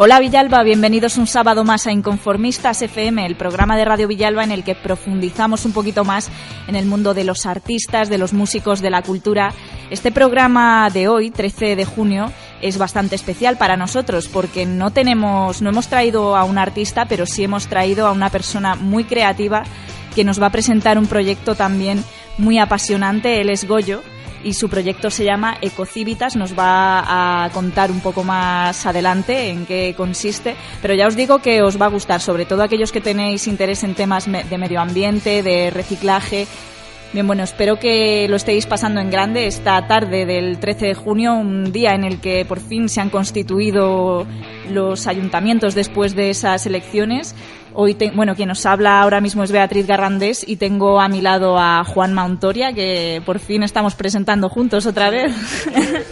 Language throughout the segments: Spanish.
Hola Villalba, bienvenidos un sábado más a Inconformistas FM, el programa de Radio Villalba en el que profundizamos un poquito más en el mundo de los artistas, de los músicos, de la cultura. Este programa de hoy, 13 de junio, es bastante especial para nosotros porque no hemos traído a un artista, pero sí hemos traído a una persona muy creativa que nos va a presentar un proyecto también muy apasionante. Él es Goyo y su proyecto se llama Ecocivitas. Nos va a contar un poco más adelante en qué consiste, pero ya os digo que os va a gustar, sobre todo aquellos que tenéis interés en temas de medio ambiente, de reciclaje. Bien, bueno, espero que lo estéis pasando en grande esta tarde del 13 de junio, un día en el que por fin se han constituido los ayuntamientos después de esas elecciones. Hoy, quien nos habla ahora mismo es Beatriz Garrandés y tengo a mi lado a Juan Mauntoria, que por fin estamos presentando juntos otra vez.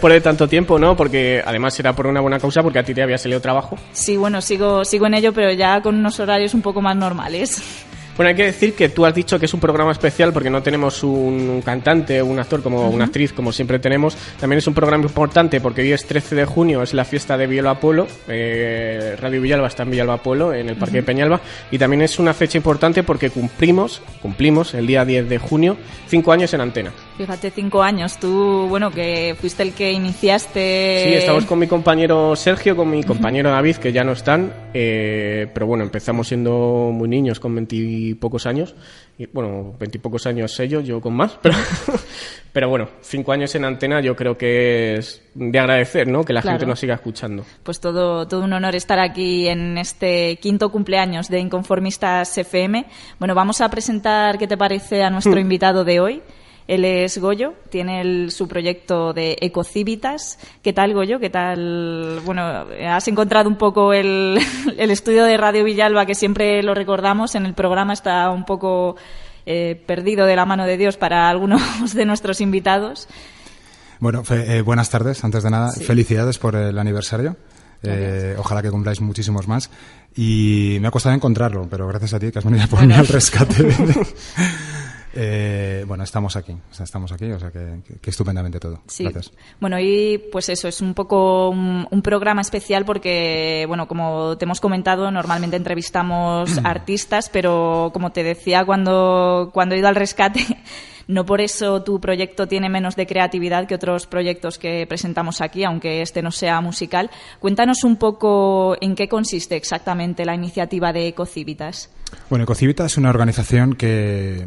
Por de tanto tiempo, ¿no? Porque además era por una buena causa, porque a ti te había salido trabajo. Sí, bueno, sigo en ello, pero ya con unos horarios un poco más normales. Bueno, hay que decir que tú has dicho que es un programa especial porque no tenemos un cantante o un actor como una actriz, como siempre tenemos. También es un programa importante porque hoy es 13 de junio, es la fiesta de Villalba Polo. Radio Villalba está en Villalba Polo, en el Parque de Peñalba. Y también es una fecha importante porque cumplimos el día 10 de junio, 5 años en antena. Fíjate, 5 años. Tú, que fuiste el que iniciaste... Sí, estamos con mi compañero Sergio, con mi compañero David, que ya no están. Pero bueno, empezamos siendo muy niños, con 20 y pocos años, y 20 y pocos años ellos, yo con más, pero bueno, 5 años en antena yo creo que es de agradecer, ¿no? Que la gente nos siga escuchando. Pues todo un honor estar aquí en este 5º cumpleaños de Inconformistas FM. Bueno, vamos a presentar, ¿qué te parece?, a nuestro invitado de hoy. Él es Goyo, tiene su proyecto de Ecocivitas. ¿Qué tal, Goyo? ¿Qué tal? Bueno, has encontrado un poco el estudio de Radio Villalba, que siempre lo recordamos en el programa, está un poco perdido de la mano de Dios para algunos de nuestros invitados. Bueno, buenas tardes, antes de nada. Sí. Felicidades por el aniversario. Ojalá que cumpláis muchísimos más. Y me ha costado encontrarlo, pero gracias a ti que has venido a ponerme al rescate. Estamos aquí, o sea que estupendamente todo. Sí. Gracias. Bueno, y pues eso, es un poco un programa especial porque, como te hemos comentado, normalmente entrevistamos artistas, pero como te decía cuando he ido al rescate, no por eso tu proyecto tiene menos de creatividad que otros proyectos que presentamos aquí, aunque este no sea musical. Cuéntanos un poco en qué consiste exactamente la iniciativa de Ecocivitas. Bueno, Ecocivitas es una organización que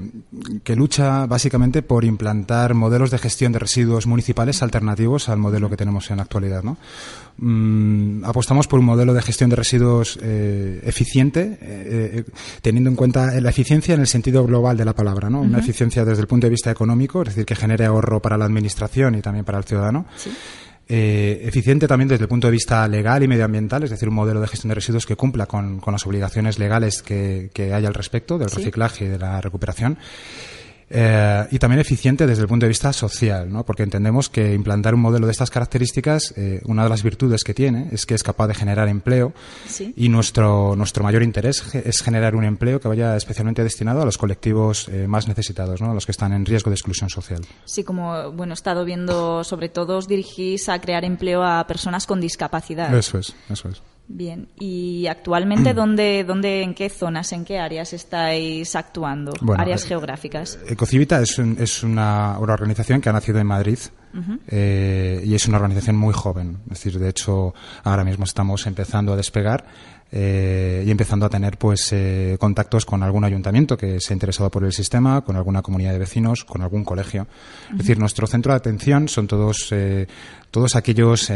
lucha básicamente por implantar modelos de gestión de residuos municipales alternativos al modelo que tenemos en la actualidad, ¿no? Apostamos por un modelo de gestión de residuos eficiente, teniendo en cuenta la eficiencia en el sentido global de la palabra, ¿no? Una eficiencia desde el punto de vista económico, es decir, que genere ahorro para la administración y también para el ciudadano. ¿Sí? Eficiente también desde el punto de vista legal y medioambiental, es decir, un modelo de gestión de residuos que cumpla con las obligaciones legales que hay al respecto del reciclaje y de la recuperación. Y también eficiente desde el punto de vista social, ¿no? Porque entendemos que implantar un modelo de estas características, una de las virtudes que tiene es que es capaz de generar empleo. Sí. Y nuestro mayor interés es generar un empleo que vaya especialmente destinado a los colectivos más necesitados, ¿no? A los que están en riesgo de exclusión social. Sí, como he estado viendo, sobre todo os dirigís a crear empleo a personas con discapacidad. Eso es. Bien, y actualmente en qué zonas, en qué áreas estáis actuando? Áreas geográficas. Ecocivita es una organización que ha nacido en Madrid. Y es una organización muy joven, es decir, de hecho ahora mismo estamos empezando a despegar y empezando a tener contactos con algún ayuntamiento que se ha interesado por el sistema, con alguna comunidad de vecinos, con algún colegio. Es decir, nuestro centro de atención son todos aquellos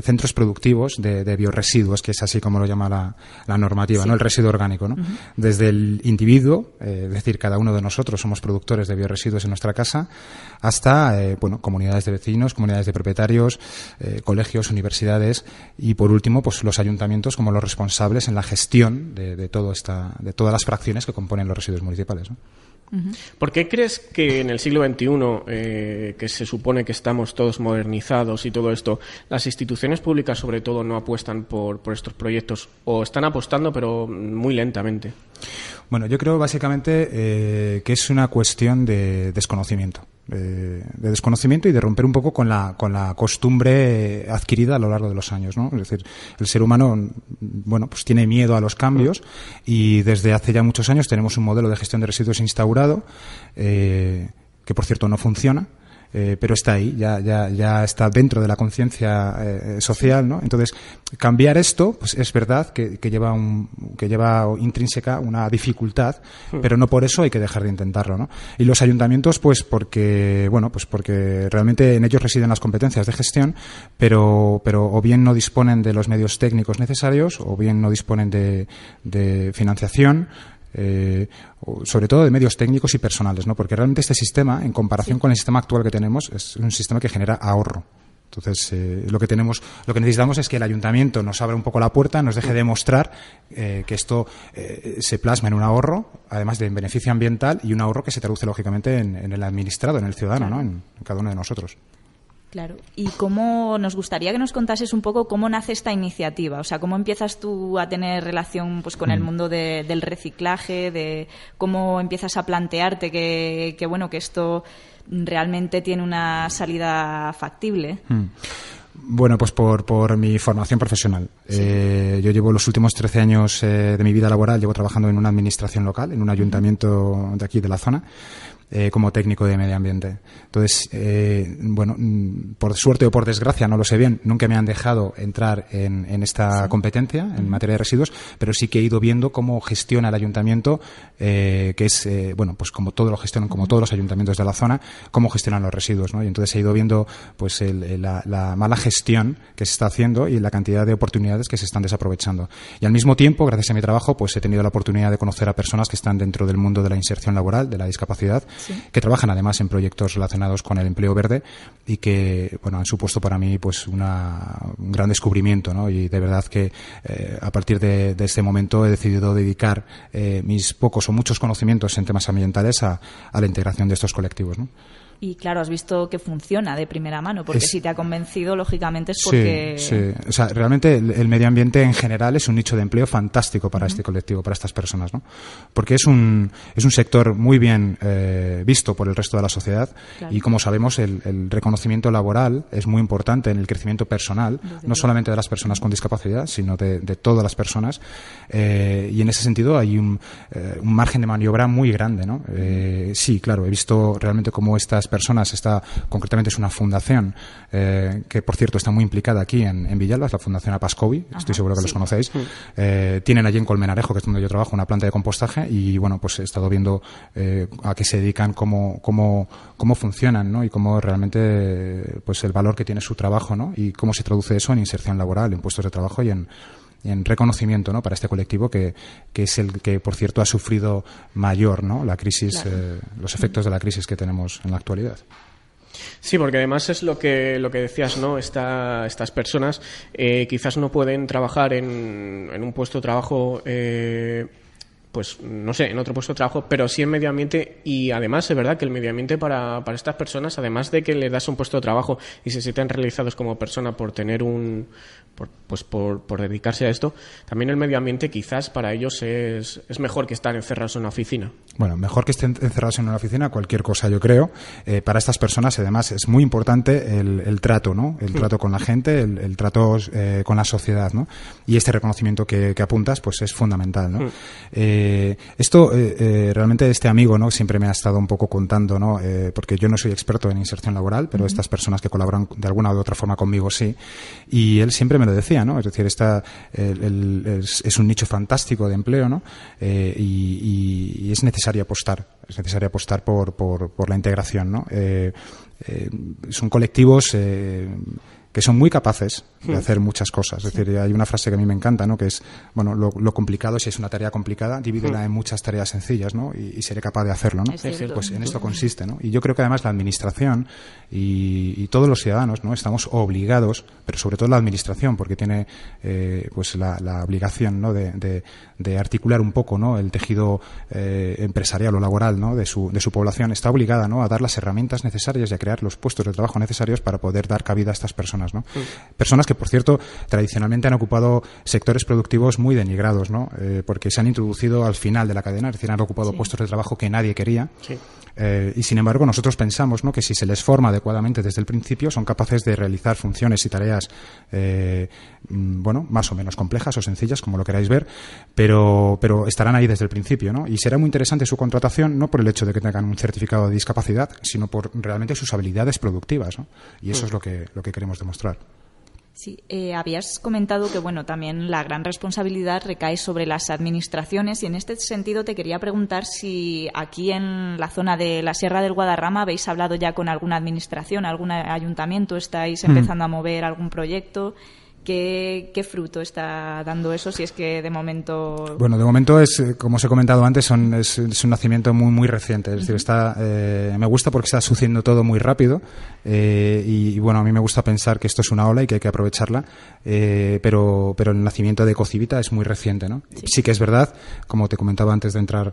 centros productivos de biorresiduos, que es así como lo llama la normativa, sí. ¿No? El residuo orgánico, ¿no? Desde el individuo, es decir, cada uno de nosotros somos productores de biorresiduos en nuestra casa, hasta comunidades de vecinos, comunidades de propietarios, colegios, universidades y, por último, los ayuntamientos como los responsables en la gestión de todas las fracciones que componen los residuos municipales, ¿no? ¿Por qué crees que en el siglo XXI, que se supone que estamos todos modernizados y todo esto, las instituciones públicas sobre todo no apuestan por estos proyectos o están apostando pero muy lentamente? Bueno, yo creo básicamente que es una cuestión de desconocimiento. desconocimiento y de romper un poco con la costumbre adquirida a lo largo de los años, ¿no? Es decir, el ser humano, bueno, pues tiene miedo a los cambios y desde hace ya muchos años tenemos un modelo de gestión de residuos instaurado que, por cierto, no funciona. Pero está ahí, ya está dentro de la conciencia social, ¿no? Entonces, cambiar esto, pues es verdad que lleva intrínseca una dificultad, pero no por eso hay que dejar de intentarlo, ¿no? Y los ayuntamientos, pues porque realmente en ellos residen las competencias de gestión, pero o bien no disponen de los medios técnicos necesarios, o bien no disponen de financiación, sobre todo de medios técnicos y personales, ¿no? Porque realmente este sistema, en comparación con el sistema actual que tenemos, es un sistema que genera ahorro. Entonces, lo que necesitamos es que el ayuntamiento nos abra un poco la puerta, nos deje demostrar que esto se plasma en un ahorro, además de en beneficio ambiental, y un ahorro que se traduce lógicamente en el administrado, en el ciudadano, ¿no? En cada uno de nosotros. Claro. Y cómo nos gustaría que nos contases un poco cómo nace esta iniciativa, o sea, cómo empiezas tú a tener relación pues con el mundo del reciclaje, de cómo empiezas a plantearte que esto realmente tiene una salida factible. Bueno, pues por mi formación profesional. Sí. Yo llevo los últimos 13 años de mi vida laboral, llevo trabajando en una administración local, en un ayuntamiento de aquí, de la zona, como técnico de medio ambiente. Entonces, por suerte o por desgracia, no lo sé bien, nunca me han dejado entrar en esta competencia en materia de residuos, pero sí que he ido viendo cómo gestiona el ayuntamiento, que es, pues como todo lo gestionan, como todos los ayuntamientos de la zona, cómo gestionan los residuos, ¿no? Y entonces he ido viendo pues la mala gestión que se está haciendo y la cantidad de oportunidades que se están desaprovechando. Y al mismo tiempo, gracias a mi trabajo, pues he tenido la oportunidad de conocer a personas que están dentro del mundo de la inserción laboral, de la discapacidad, que trabajan además en proyectos relacionados con el empleo verde y que, han supuesto para mí pues un gran descubrimiento, ¿no? Y de verdad que a partir de este momento he decidido dedicar mis pocos o muchos conocimientos en temas ambientales a la integración de estos colectivos, ¿no? Y claro, has visto que funciona de primera mano, porque si te ha convencido, lógicamente es porque... Sí. O sea, realmente el medio ambiente en general es un nicho de empleo fantástico para este colectivo, para estas personas, ¿no? Porque es un sector muy bien visto por el resto de la sociedad, claro. Y como sabemos, el reconocimiento laboral es muy importante en el crecimiento personal, no solamente de las personas con discapacidad, sino de todas las personas, y en ese sentido hay un margen de maniobra muy grande, ¿no? Sí, claro, he visto realmente cómo estas personas, concretamente es una fundación que, por cierto, está muy implicada aquí en Villalba, es la Fundación Apascovi, estoy seguro que los conocéis. Tienen allí en Colmenarejo, que es donde yo trabajo, una planta de compostaje y, pues he estado viendo a qué se dedican, cómo funcionan, ¿no? Y cómo realmente pues el valor que tiene su trabajo, ¿no? Y cómo se traduce eso en inserción laboral, en puestos de trabajo y en reconocimiento, ¿no? Para este colectivo que es el que, por cierto, ha sufrido mayor, ¿no? La crisis, claro. Los efectos de la crisis que tenemos en la actualidad. Sí, porque además es lo que decías, ¿no? Estas personas quizás no pueden trabajar en un puesto de trabajo pues no sé, en otro puesto de trabajo, pero sí en medio ambiente. Y además es verdad que el medio ambiente para estas personas, además de que les das un puesto de trabajo y se sienten realizados como persona por tener por dedicarse a esto, también el medio ambiente quizás para ellos es mejor que estar encerrados en una oficina. Bueno, mejor que estén encerrados en una oficina, cualquier cosa, yo creo. Para estas personas, además, es muy importante el trato, ¿no? El trato con la gente, el trato con la sociedad, ¿no? Y este reconocimiento que apuntas, pues es fundamental, ¿no? Esto, realmente, este amigo, ¿no? Siempre me ha estado un poco contando, ¿no? Porque yo no soy experto en inserción laboral, pero estas personas que colaboran de alguna u otra forma conmigo, sí. Y él siempre me lo decía, ¿no? Es decir, es un nicho fantástico de empleo, ¿no? Y es necesario apostar por la integración, ¿no? Son colectivos que son muy capaces de hacer muchas cosas. Es decir, hay una frase que a mí me encanta, ¿no? Que es, lo complicado, si es una tarea complicada, divídela en muchas tareas sencillas, ¿no? Y seré capaz de hacerlo, ¿no? Pues en esto consiste, ¿no? Y yo creo que además la administración y todos los ciudadanos, ¿no? Estamos obligados, pero sobre todo la administración, porque tiene pues la obligación, ¿no? de articular un poco, ¿no? El tejido empresarial o laboral, ¿no? de su población, está obligada, ¿no? A dar las herramientas necesarias y a crear los puestos de trabajo necesarios para poder dar cabida a estas personas personas, ¿no? Personas que, por cierto, tradicionalmente han ocupado sectores productivos muy denigrados, ¿no? Porque se han introducido al final de la cadena, es decir, han ocupado puestos de trabajo que nadie quería. Sí. Y sin embargo, nosotros pensamos, ¿no?, que si se les forma adecuadamente desde el principio, son capaces de realizar funciones y tareas, más o menos complejas o sencillas, como lo queráis ver, pero estarán ahí desde el principio, ¿no? Y será muy interesante su contratación, no por el hecho de que tengan un certificado de discapacidad, sino por realmente sus habilidades productivas, ¿no? Y eso es lo que queremos demostrar. Sí, habías comentado que también la gran responsabilidad recae sobre las administraciones, y en este sentido te quería preguntar si aquí en la zona de la Sierra del Guadarrama habéis hablado ya con alguna administración, algún ayuntamiento, estáis empezando a mover algún proyecto. ¿Qué fruto está dando eso, si es que de momento...? Bueno, de momento es, como os he comentado antes, es un nacimiento muy muy reciente. Es decir, me gusta porque está sucediendo todo muy rápido y a mí me gusta pensar que esto es una ola y que hay que aprovecharla, pero el nacimiento de Ecocivita es muy reciente, ¿no? Sí que es verdad, como te comentaba antes de entrar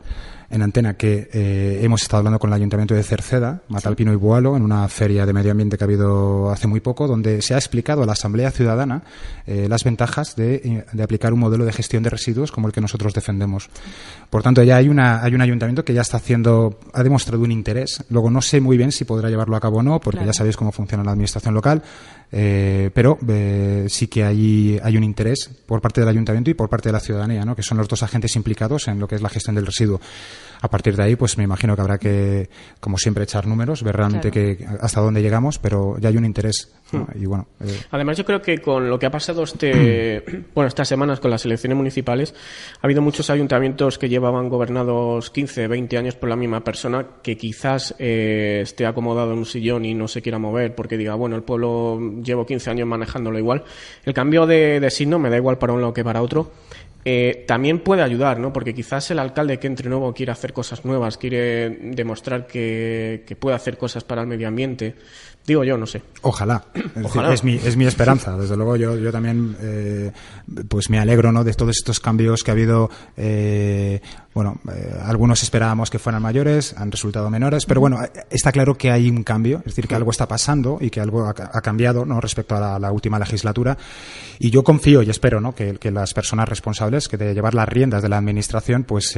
en antena, que hemos estado hablando con el Ayuntamiento de Cerceda, Matalpino y Boalo, en una feria de medio ambiente que ha habido hace muy poco, donde se ha explicado a la Asamblea Ciudadana las ventajas de aplicar un modelo de gestión de residuos como el que nosotros defendemos. Por tanto, ya hay un ayuntamiento que ya ha demostrado un interés. Luego no sé muy bien si podrá llevarlo a cabo o no, porque ya sabéis cómo funciona la administración local, pero sí que hay un interés por parte del ayuntamiento y por parte de la ciudadanía, ¿no?, que son los dos agentes implicados en lo que es la gestión del residuo. A partir de ahí, pues me imagino que habrá que, como siempre, echar números, ver realmente hasta dónde llegamos, pero ya hay un interés, ¿no? Y Además, yo creo que con lo que ha pasado estas semanas con las elecciones municipales, ha habido muchos ayuntamientos que llevaban gobernados 15, 20 años por la misma persona, que quizás esté acomodado en un sillón y no se quiera mover porque diga, el pueblo llevo 15 años manejándolo igual. El cambio de signo me da igual para un lado que para otro. También puede ayudar, ¿no? Porque quizás el alcalde que entre nuevo quiere hacer cosas nuevas, quiere demostrar que puede hacer cosas para el medio ambiente. Digo yo, no sé. Ojalá. Es mi esperanza. Desde luego yo también pues me alegro, ¿no?, de todos estos cambios que ha habido. Algunos esperábamos que fueran mayores, han resultado menores, pero está claro que hay un cambio, es decir, que algo está pasando y que algo ha cambiado, ¿no?, respecto a la última legislatura. Y yo confío y espero, ¿no?, que las personas responsables que de llevar las riendas de la administración pues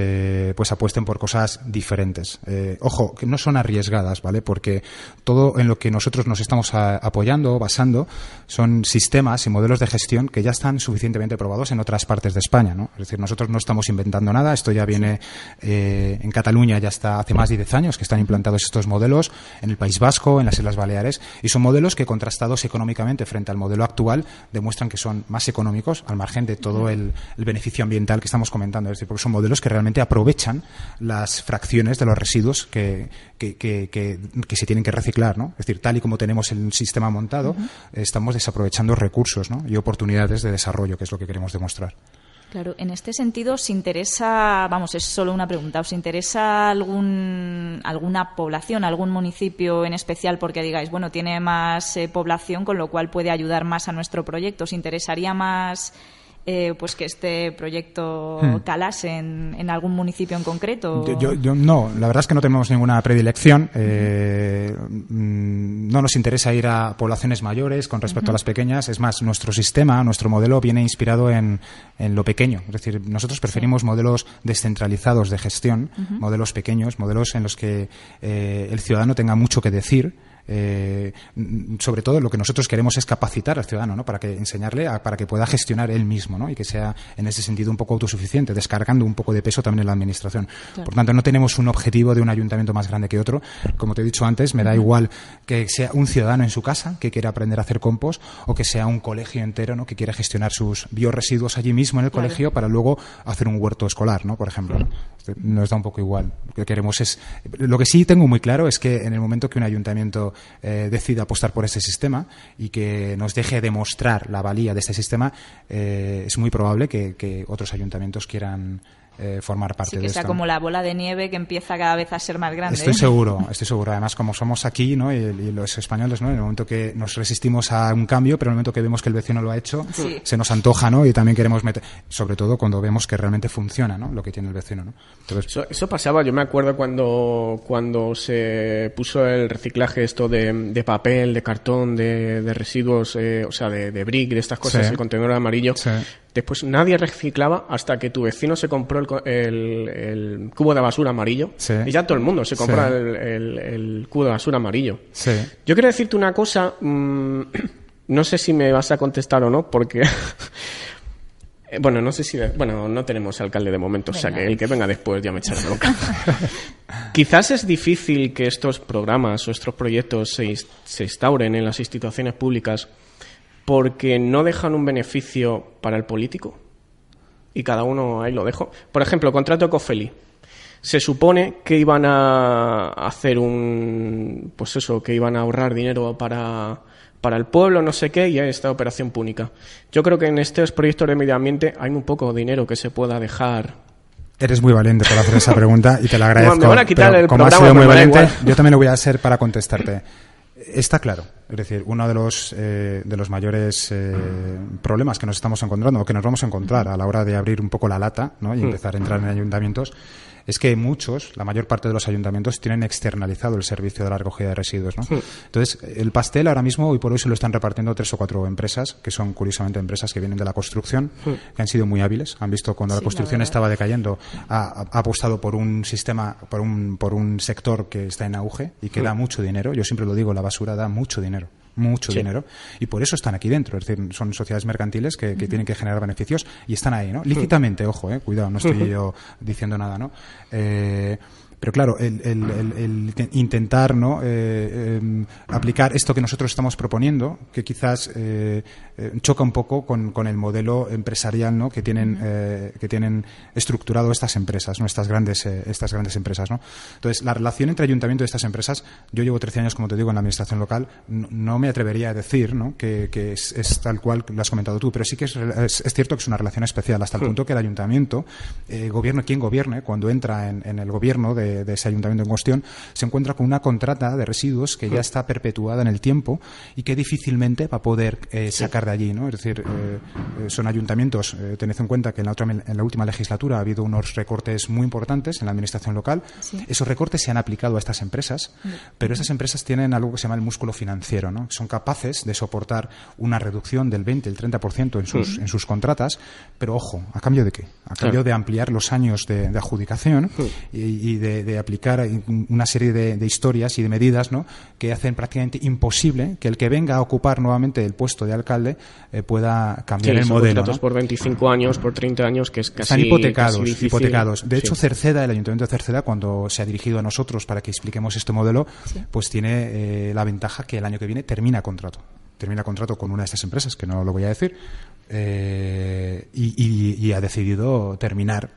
apuesten por cosas diferentes. Ojo, que no son arriesgadas, ¿vale? Porque todo en lo que nosotros nos estamos apoyando, basando, son sistemas y modelos de gestión que ya están suficientemente probados en otras partes de España, ¿no? Es decir, nosotros no estamos inventando nada, esto ya viene en Cataluña, ya está hace más de 10 años que están implantados estos modelos, en el País Vasco, en las Islas Baleares, y son modelos que, contrastados económicamente frente al modelo actual, demuestran que son más económicos, al margen de todo el beneficio ambiental que estamos comentando. Es decir, porque son modelos que realmente aprovechan las fracciones de los residuos que se tienen que reciclar, ¿no? Es decir, tal y como tenemos el sistema montado, estamos desaprovechando recursos, ¿no?, y oportunidades de desarrollo, que es lo que queremos demostrar. Claro, en este sentido, ¿os interesa, es solo una pregunta, ¿os interesa alguna población, algún municipio en especial porque digáis, tiene más población, con lo cual puede ayudar más a nuestro proyecto? ¿Os interesaría más que este proyecto calase en algún municipio en concreto? Yo no, la verdad es que no tenemos ninguna predilección. No nos interesa ir a poblaciones mayores con respecto a las pequeñas. Es más, nuestro sistema, nuestro modelo viene inspirado en lo pequeño. Es decir, nosotros preferimos modelos descentralizados de gestión, modelos pequeños, modelos en los que el ciudadano tenga mucho que decir. Sobre todo lo que nosotros queremos es capacitar al ciudadano, ¿no?, para que enseñarle para que pueda gestionar él mismo, ¿no?, y que sea en ese sentido un poco autosuficiente, descargando un poco de peso también en la administración. Claro. Por tanto, no tenemos un objetivo de un ayuntamiento más grande que otro. Como te he dicho antes, me da igual que sea un ciudadano en su casa que quiera aprender a hacer compost, o que sea un colegio entero, ¿no?, que quiera gestionar sus biorresiduos allí mismo en el colegio para luego hacer un huerto escolar, ¿no?, por ejemplo, ¿no? Nos da un poco igual. Lo que sí tengo muy claro es que en el momento que un ayuntamiento decida apostar por ese sistema y que nos deje demostrar la valía de este sistema, es muy probable que otros ayuntamientos quieran formar parte de esto. Que sea como la bola de nieve que empieza cada vez a ser más grande. Estoy seguro. Además, como somos aquí, ¿no? y los españoles, ¿no? En el momento que nos resistimos a un cambio, pero en el momento que vemos que el vecino lo ha hecho, se nos antoja, ¿no? Y también queremos meter, sobre todo cuando vemos que realmente funciona, ¿no? Lo que tiene el vecino, ¿no? Entonces, eso pasaba, yo me acuerdo cuando se puso el reciclaje esto de papel, de cartón, de residuos, o sea, de brick, de estas cosas, el contenedor amarillo. Sí. Después nadie reciclaba hasta que tu vecino se compró el cubo de basura amarillo. Sí. Y ya todo el mundo se compra el cubo de basura amarillo. Sí. Yo quiero decirte una cosa, no sé si me vas a contestar o no, porque... Bueno, no sé si... Bueno, no tenemos alcalde de momento, venga. O sea, que el que venga después ya me echará bronca. Quizás es difícil que estos programas o estos proyectos se instauren en las instituciones públicas porque no dejan un beneficio para el político. Y cada uno ahí lo dejo. Por ejemplo, contrato Ecofeli. Se supone que iban a hacer que iban a ahorrar dinero para el pueblo, no sé qué, y hay esta operación púnica. Yo creo que en estos proyectos de medio ambiente hay muy poco dinero que se pueda dejar. Eres muy valiente por hacer esa pregunta y te la agradezco. Me van a quitar el como programa, has sido muy valiente, yo también lo voy a hacer para contestarte. Está claro, es decir, uno de los mayores problemas que nos estamos encontrando o que nos vamos a encontrar a la hora de abrir un poco la lata, ¿no? Y empezar a entrar en ayuntamientos es que la mayor parte de los ayuntamientos tienen externalizado el servicio de la recogida de residuos, ¿no? Entonces, el pastel ahora mismo, hoy por hoy, se lo están repartiendo 3 o 4 empresas, que son curiosamente empresas que vienen de la construcción, que han sido muy hábiles, han visto cuando la construcción estaba decayendo, ha apostado por un sistema, por un sector que está en auge y que da mucho dinero. Yo siempre lo digo, la basura da mucho dinero. Dinero, y por eso están aquí dentro, es decir, son sociedades mercantiles que tienen que generar beneficios y están ahí, ¿no? Lícitamente, ojo, cuidado, no estoy yo diciendo nada, ¿no? Pero claro, el intentar, ¿no? Aplicar esto que nosotros estamos proponiendo, que quizás choca un poco con el modelo empresarial, ¿no? que tienen estructurado estas empresas, ¿no? Estas grandes empresas, ¿no? Entonces, la relación entre ayuntamiento y estas empresas, yo llevo 13 años, como te digo, en la administración local, no me atrevería a decir, ¿no? que es tal cual lo has comentado tú, pero sí que es cierto que es una relación especial, hasta el punto que el ayuntamiento, gobierne quien gobierne, cuando entra en el gobierno de ese ayuntamiento en cuestión, se encuentra con una contrata de residuos que ya está perpetuada en el tiempo y que difícilmente va a poder sacar de allí, ¿no? Es decir, son ayuntamientos, tened en cuenta que en la última legislatura ha habido unos recortes muy importantes en la administración local. Sí. Esos recortes se han aplicado a estas empresas, pero estas empresas tienen algo que se llama el músculo financiero, ¿no? Son capaces de soportar una reducción del 20, el 30% en sus contratas, pero ojo, ¿a cambio de qué? A cambio de ampliar los años de adjudicación y de aplicar una serie de historias y de medidas, ¿no? Que hacen prácticamente imposible que el que venga a ocupar nuevamente el puesto de alcalde pueda cambiar el modelo. Contratos, ¿no? Por 25 años, por 30 años, que es casi... Están hipotecados. De hecho, Cerceda, el Ayuntamiento de Cerceda, cuando se ha dirigido a nosotros para que expliquemos este modelo, pues tiene la ventaja que el año que viene termina contrato con una de estas empresas, que no lo voy a decir, y ha decidido terminar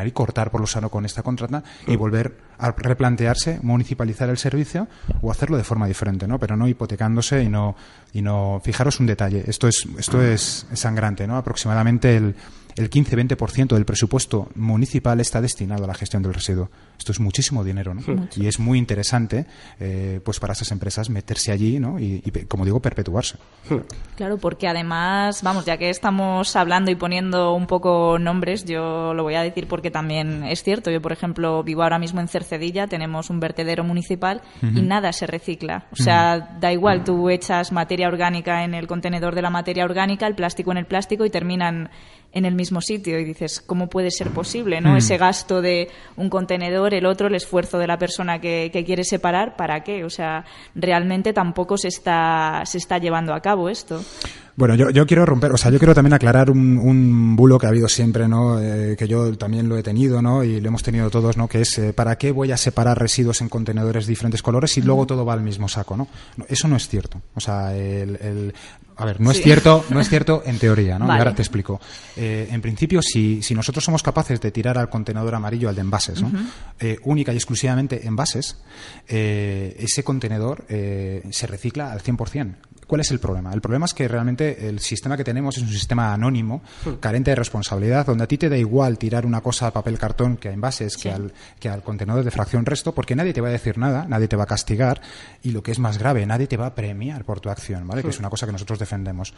y cortar por lo sano con esta contrata y volver a replantearse municipalizar el servicio o hacerlo de forma diferente, ¿no? Pero no hipotecándose y no fijaros un detalle, esto es sangrante, ¿no? Aproximadamente el 15-20% del presupuesto municipal está destinado a la gestión del residuo. Esto es muchísimo dinero, ¿no? Y es muy interesante pues para esas empresas meterse allí, ¿no? Y como digo, perpetuarse. Claro, porque además, vamos, ya que estamos hablando y poniendo un poco nombres, yo lo voy a decir porque también es cierto. Yo, por ejemplo, vivo ahora mismo en Cercedilla, tenemos un vertedero municipal y nada se recicla. O sea, da igual, tú echas materia orgánica en el contenedor de la materia orgánica, el plástico en el plástico y terminan en el mismo sitio, y dices, ¿cómo puede ser posible, no? Ese gasto de un contenedor, el otro, el esfuerzo de la persona que quiere separar, ¿para qué? O sea, realmente tampoco se está llevando a cabo esto. Bueno, yo quiero quiero también aclarar un bulo que ha habido siempre, ¿no? Que yo también lo he tenido, ¿no? Y lo hemos tenido todos, ¿no? Que es, ¿para qué voy a separar residuos en contenedores de diferentes colores y luego todo va al mismo saco, ¿no? Eso no es cierto. O sea, a ver, no es cierto en teoría, ¿no? Vale. Y ahora te explico. En principio, si nosotros somos capaces de tirar al contenedor amarillo, al de envases, ¿no? Única y exclusivamente envases, ese contenedor se recicla al 100%. ¿Cuál es el problema? El problema es que realmente el sistema que tenemos es un sistema anónimo, carente de responsabilidad, donde a ti te da igual tirar una cosa a papel cartón que a envases, sí, que al contenedor de fracción resto, porque nadie te va a decir nada, nadie te va a castigar, y lo que es más grave, nadie te va a premiar por tu acción, ¿vale? Que es una cosa que nosotros defendemos.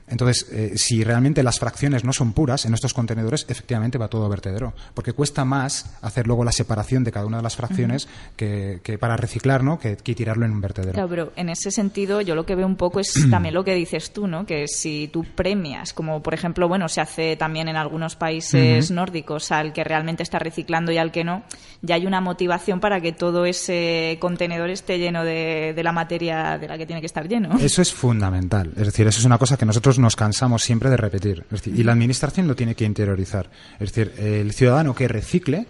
Entonces, si realmente las fracciones no son puras en estos contenedores, efectivamente va todo a vertedero, porque cuesta más hacer luego la separación de cada una de las fracciones que para reciclar, ¿no? que tirarlo en un vertedero. Claro, pero en ese sentido yo lo que veo un poco es también lo que dices tú, ¿no? Que si tú premias, como por ejemplo, bueno, se hace también en algunos países nórdicos, al que realmente está reciclando y al que no, ya hay una motivación para que todo ese contenedor esté lleno de la materia de la que tiene que estar lleno. Eso es fundamental, es decir, eso es una cosa que nosotros nos cansamos siempre de repetir, es decir, y la administración lo tiene que interiorizar, es decir, el ciudadano que recicle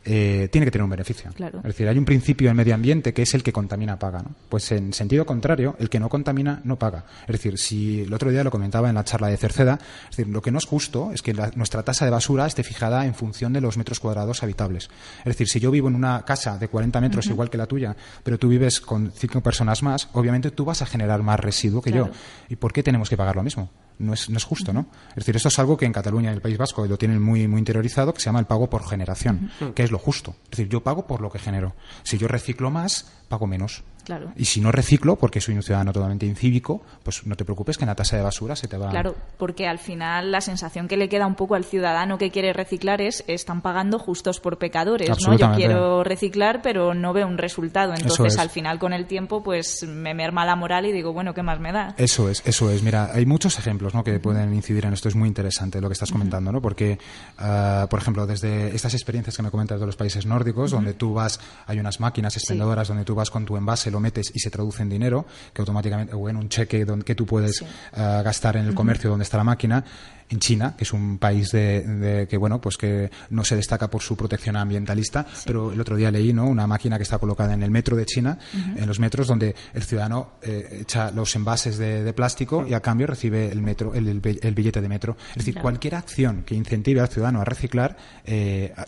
tiene que tener un beneficio. Claro. Es decir, hay un principio en medio ambiente que es el que contamina paga, ¿no? Pues en sentido contrario, el que no contamina no paga. Es decir, si el otro día lo comentaba en la charla de Cerceda, es decir, lo que no es justo es que nuestra tasa de basura esté fijada en función de los metros cuadrados habitables. Es decir, si yo vivo en una casa de 40 metros igual que la tuya, pero tú vives con 5 personas más, obviamente tú vas a generar más residuo que yo. ¿Y por qué tenemos que pagar lo mismo? No es justo, ¿no? Es decir, esto es algo que en Cataluña y en el País Vasco lo tienen muy, muy interiorizado, que se llama el pago por generación, que es lo justo. Es decir, yo pago por lo que genero. Si yo reciclo más, pago menos. Claro. Y si no reciclo, porque soy un ciudadano totalmente incívico, pues no te preocupes que en la tasa de basura se te va... Claro, porque al final la sensación que le queda un poco al ciudadano que quiere reciclar es están pagando justos por pecadores, ¿no? Yo quiero reciclar, pero no veo un resultado. Entonces, al final, con el tiempo, pues me merma la moral y digo, bueno, ¿qué más me da? Eso es. Mira, hay muchos ejemplos, ¿no?, que pueden incidir en esto. Es muy interesante lo que estás comentando, ¿no? Porque, por ejemplo, desde estas experiencias que me comentas de los países nórdicos, donde tú vas, hay unas máquinas expendedoras donde tú vas con tu envase, lo metes y se traduce en dinero, que automáticamente, o en un cheque que tú puedes gastar en el comercio donde está la máquina. En China, que es un país que bueno, pues que no se destaca por su protección ambientalista, pero el otro día leí, ¿no?, una máquina que está colocada en el metro de China, en los metros, donde el ciudadano echa los envases de plástico y a cambio recibe el billete de metro. Es decir, cualquier acción que incentive al ciudadano a reciclar,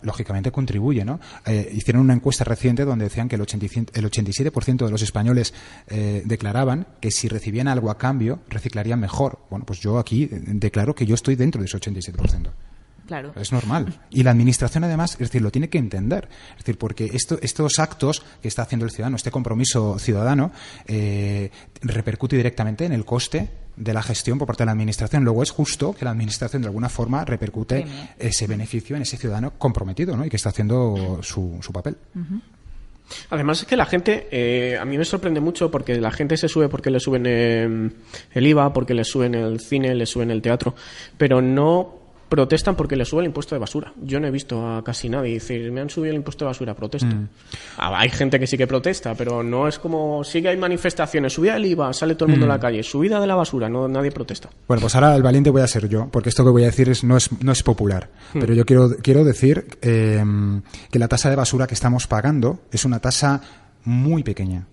lógicamente contribuye, ¿no? Hicieron una encuesta reciente donde decían que el 87% de los españoles declaraban que si recibían algo a cambio, reciclarían mejor. Bueno, pues yo aquí declaro que yo estoy dentro de ese 87%. Claro. Es normal. Y la administración, además, es decir, lo tiene que entender. Es decir, porque estos actos que está haciendo el ciudadano, este compromiso ciudadano, repercute directamente en el coste de la gestión por parte de la administración. Luego es justo que la administración de alguna forma repercute ese beneficio en ese ciudadano comprometido, ¿no?, y que está haciendo su papel. Además es que la gente, a mí me sorprende mucho porque la gente se sube porque le suben el IVA, porque le suben el cine, le suben el teatro, pero no protestan porque le sube el impuesto de basura. Yo no he visto a casi nadie decir, me han subido el impuesto de basura, protesto. Hay gente que sí que protesta, pero no es como, sí que hay manifestaciones, subida del IVA, sale todo el mundo a la calle, subida de la basura, no, nadie protesta. Bueno, pues ahora el valiente voy a ser yo, porque esto que voy a decir no es popular, pero yo quiero decir que la tasa de basura que estamos pagando es una tasa muy pequeña.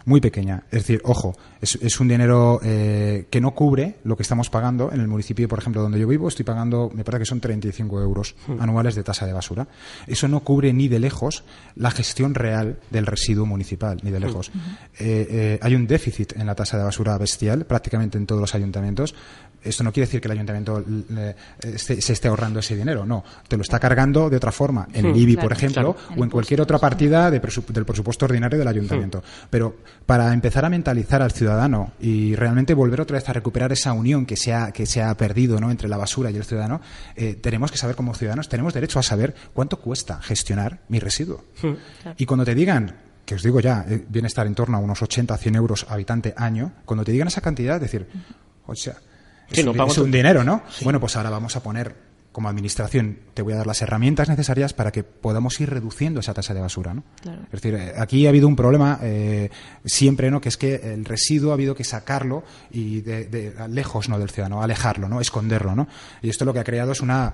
Muy pequeña. Es decir, ojo, es un dinero que no cubre lo que estamos pagando. En el municipio, por ejemplo, donde yo vivo, estoy pagando, me parece que son 35 euros anuales de tasa de basura. Eso no cubre ni de lejos la gestión real del residuo municipal, ni de lejos. Hay un déficit en la tasa de basura bestial, prácticamente en todos los ayuntamientos. Esto no quiere decir que el ayuntamiento se esté ahorrando ese dinero, no. Te lo está cargando de otra forma, en el IBI, por ejemplo, o en cualquier otra partida del presupuesto ordinario del ayuntamiento. Pero para empezar a mentalizar al ciudadano y realmente volver otra vez a recuperar esa unión que se ha perdido, ¿no?, entre la basura y el ciudadano, tenemos que saber, como ciudadanos, tenemos derecho a saber cuánto cuesta gestionar mi residuo. Y cuando te digan, que os digo ya, viene a estar en torno a unos 80 a 100 euros habitante año, cuando te digan esa cantidad, decir, o sea, es un dinero, ¿no? Sí. Bueno, pues ahora vamos a poner, como administración, te voy a dar las herramientas necesarias para que podamos ir reduciendo esa tasa de basura, ¿no? Claro. Es decir, aquí ha habido un problema siempre, ¿no?, que es que el residuo ha habido que sacarlo y lejos, ¿no?, del ciudadano, alejarlo, ¿no?, esconderlo, ¿no? Y esto lo que ha creado es una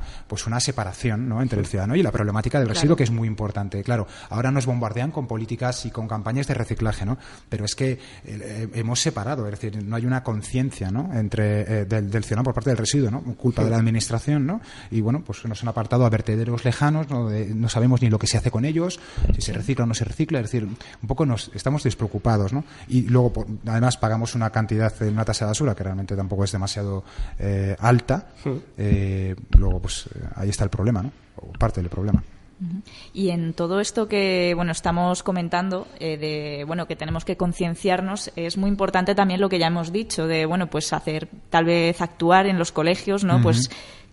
separación, ¿no?, entre el ciudadano y la problemática del residuo, que es muy importante. Claro, ahora nos bombardean con políticas y con campañas de reciclaje, ¿no? Pero es que hemos separado, es decir, no hay una conciencia, ¿no?, del ciudadano por parte del residuo, ¿no?, culpa de la administración, ¿no?, Y bueno, pues nos han apartado a vertederos lejanos, no sabemos ni lo que se hace con ellos, si se recicla o no se recicla, es decir, un poco estamos despreocupados, ¿no? Y luego, además, pagamos una cantidad en una tasa de basura que realmente tampoco es demasiado alta. Luego, pues ahí está el problema, ¿no? O parte del problema. Y en todo esto que estamos comentando que tenemos que concienciarnos, es muy importante también lo que ya hemos dicho de pues hacer, tal vez actuar en los colegios, ¿no? Pues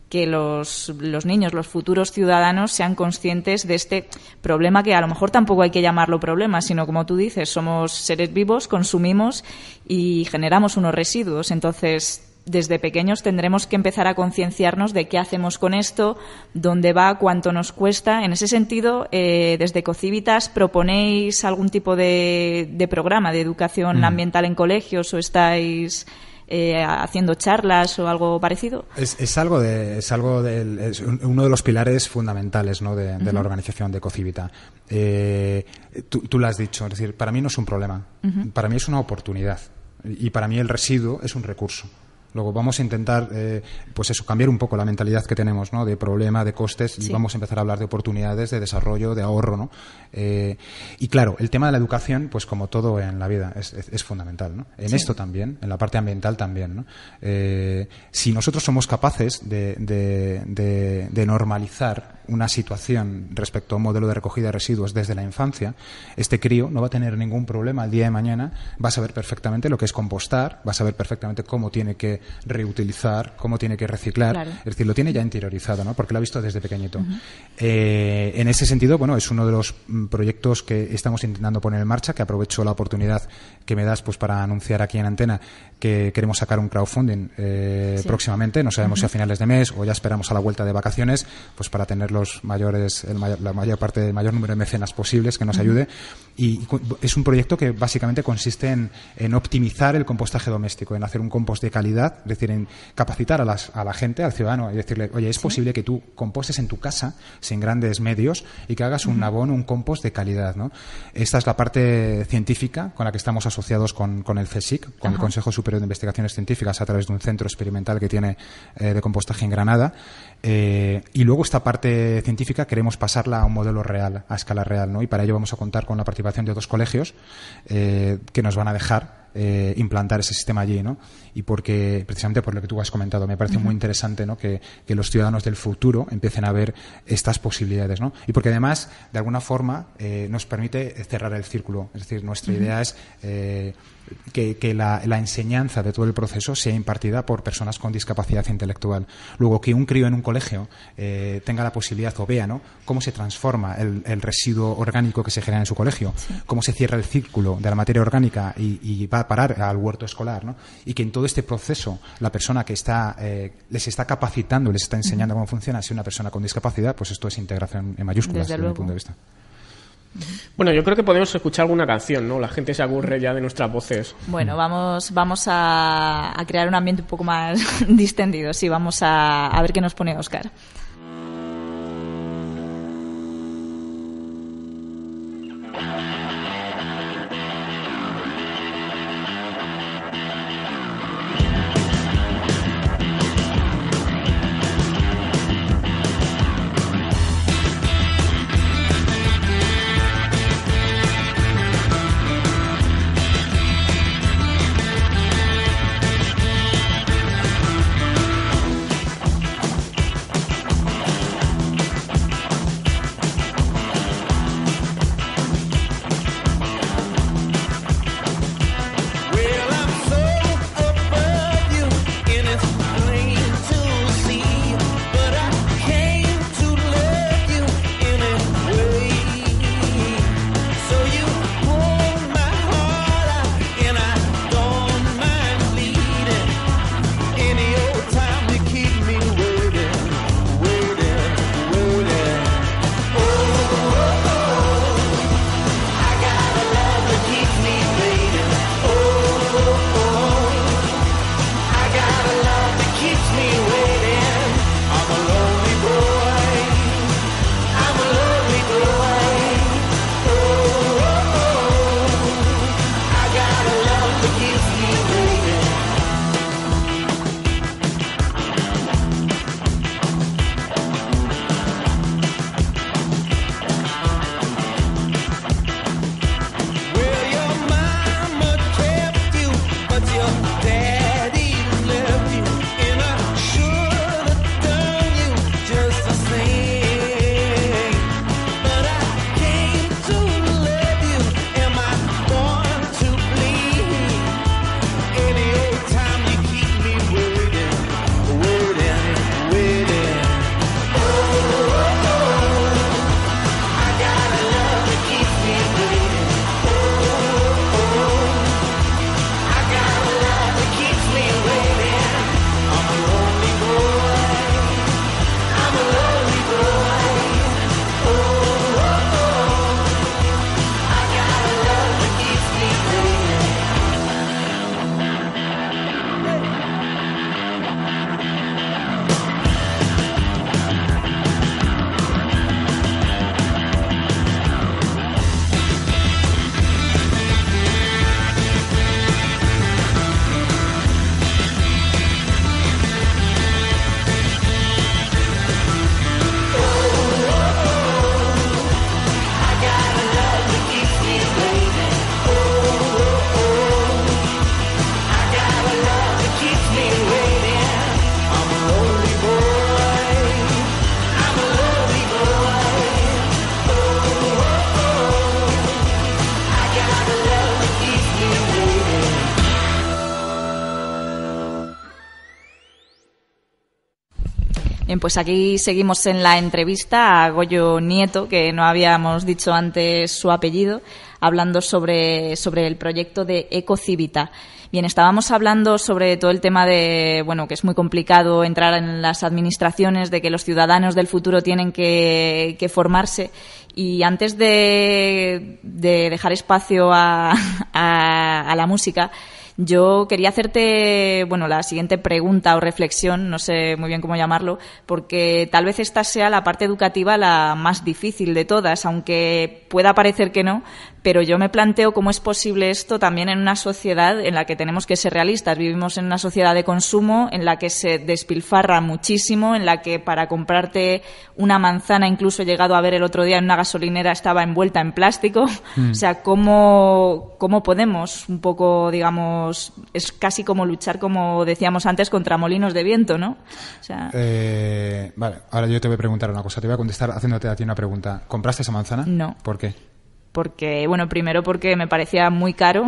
que los niños, los futuros ciudadanos sean conscientes de este problema, que a lo mejor tampoco hay que llamarlo problema, sino, como tú dices, somos seres vivos, consumimos y generamos unos residuos. Entonces, desde pequeños tendremos que empezar a concienciarnos de qué hacemos con esto, dónde va, cuánto nos cuesta. En ese sentido, desde Cocivitas, ¿proponéis algún tipo de programa de educación ambiental en colegios o estáis haciendo charlas o algo parecido? Es uno de los pilares fundamentales, ¿no? de la organización de Cocivita. Tú lo has dicho, es decir, para mí no es un problema, para mí es una oportunidad y para mí el residuo es un recurso. Luego vamos a intentar, cambiar un poco la mentalidad que tenemos, ¿no? De problema, de costes, y vamos a empezar a hablar de oportunidades, de desarrollo, de ahorro, ¿no? Y claro, el tema de la educación, pues como todo en la vida, es fundamental, ¿no? En esto también, en la parte ambiental también, ¿no? Si nosotros somos capaces de normalizar una situación respecto a un modelo de recogida de residuos desde la infancia, este crío no va a tener ningún problema el día de mañana, va a saber perfectamente lo que es compostar, va a saber perfectamente cómo tiene que reutilizar, cómo tiene que reciclar, claro. Es decir, lo tiene ya interiorizado, ¿no? Porque lo ha visto desde pequeñito. En ese sentido, es uno de los proyectos que estamos intentando poner en marcha, que aprovecho la oportunidad que me das pues para anunciar aquí en Antena que queremos sacar un crowdfunding próximamente, no sabemos si a finales de mes o ya esperamos a la vuelta de vacaciones, pues para tener el mayor número de mecenas posibles que nos ayude. Y es un proyecto que básicamente consiste en optimizar el compostaje doméstico, en hacer un compost de calidad, es decir, en capacitar a la gente, al ciudadano, y decirle, oye, es posible que tú compostes en tu casa, sin grandes medios, y que hagas un abono, un compost de calidad, ¿no? Esta es la parte científica con la que estamos asociados con el CSIC, con el Consejo Superior de Investigaciones Científicas, a través de un centro experimental que tiene de compostaje en Granada. Y luego esta parte científica queremos pasarla a un modelo real, a escala real, ¿no? Y para ello vamos a contar con la participación de 2 colegios que nos van a dejar implantar ese sistema allí, ¿no? Y porque, precisamente por lo que tú has comentado, me parece muy interesante, ¿no? Que los ciudadanos del futuro empiecen a ver estas posibilidades, ¿no? Y porque además, de alguna forma, nos permite cerrar el círculo. Es decir, nuestra idea es que la enseñanza de todo el proceso sea impartida por personas con discapacidad intelectual. Luego, que un crío en un colegio tenga la posibilidad o vea, ¿no? Cómo se transforma el residuo orgánico que se genera en su colegio, cómo se cierra el círculo de la materia orgánica y va a parar al huerto escolar, ¿no? Y que en todo este proceso la persona que les está capacitando, les está enseñando cómo funciona, si una persona con discapacidad, pues esto es integración en mayúsculas desde mi punto de vista. Bueno, yo creo que podemos escuchar alguna canción, ¿no? La gente se aburre ya de nuestras voces. Bueno, vamos a crear un ambiente un poco más distendido. Sí, vamos a ver qué nos pone Óscar. Bien, pues aquí seguimos en la entrevista a Goyo Nieto, que no habíamos dicho antes su apellido, hablando sobre el proyecto de Ecocivita. Bien, estábamos hablando sobre todo el tema de, bueno, que es muy complicado entrar en las administraciones, de que los ciudadanos del futuro tienen que formarse. Y antes de dejar espacio a la música, yo quería hacerte, bueno, la siguiente pregunta o reflexión, no sé muy bien cómo llamarlo, porque tal vez esta sea la parte educativa la más difícil de todas, aunque pueda parecer que no, pero yo me planteo cómo es posible esto también en una sociedad en la que tenemos que ser realistas. Vivimos en una sociedad de consumo en la que se despilfarra muchísimo, en la que para comprarte una manzana, incluso he llegado a ver el otro día en una gasolinera, estaba envuelta en plástico. O sea, ¿cómo podemos un poco, digamos, es casi como luchar, como decíamos antes, contra molinos de viento, ¿no? O sea... Vale, ahora yo te voy a preguntar una cosa. Te voy a contestar haciéndote a ti una pregunta. ¿Compraste esa manzana? No. ¿Por qué? Porque, bueno, primero porque me parecía muy caro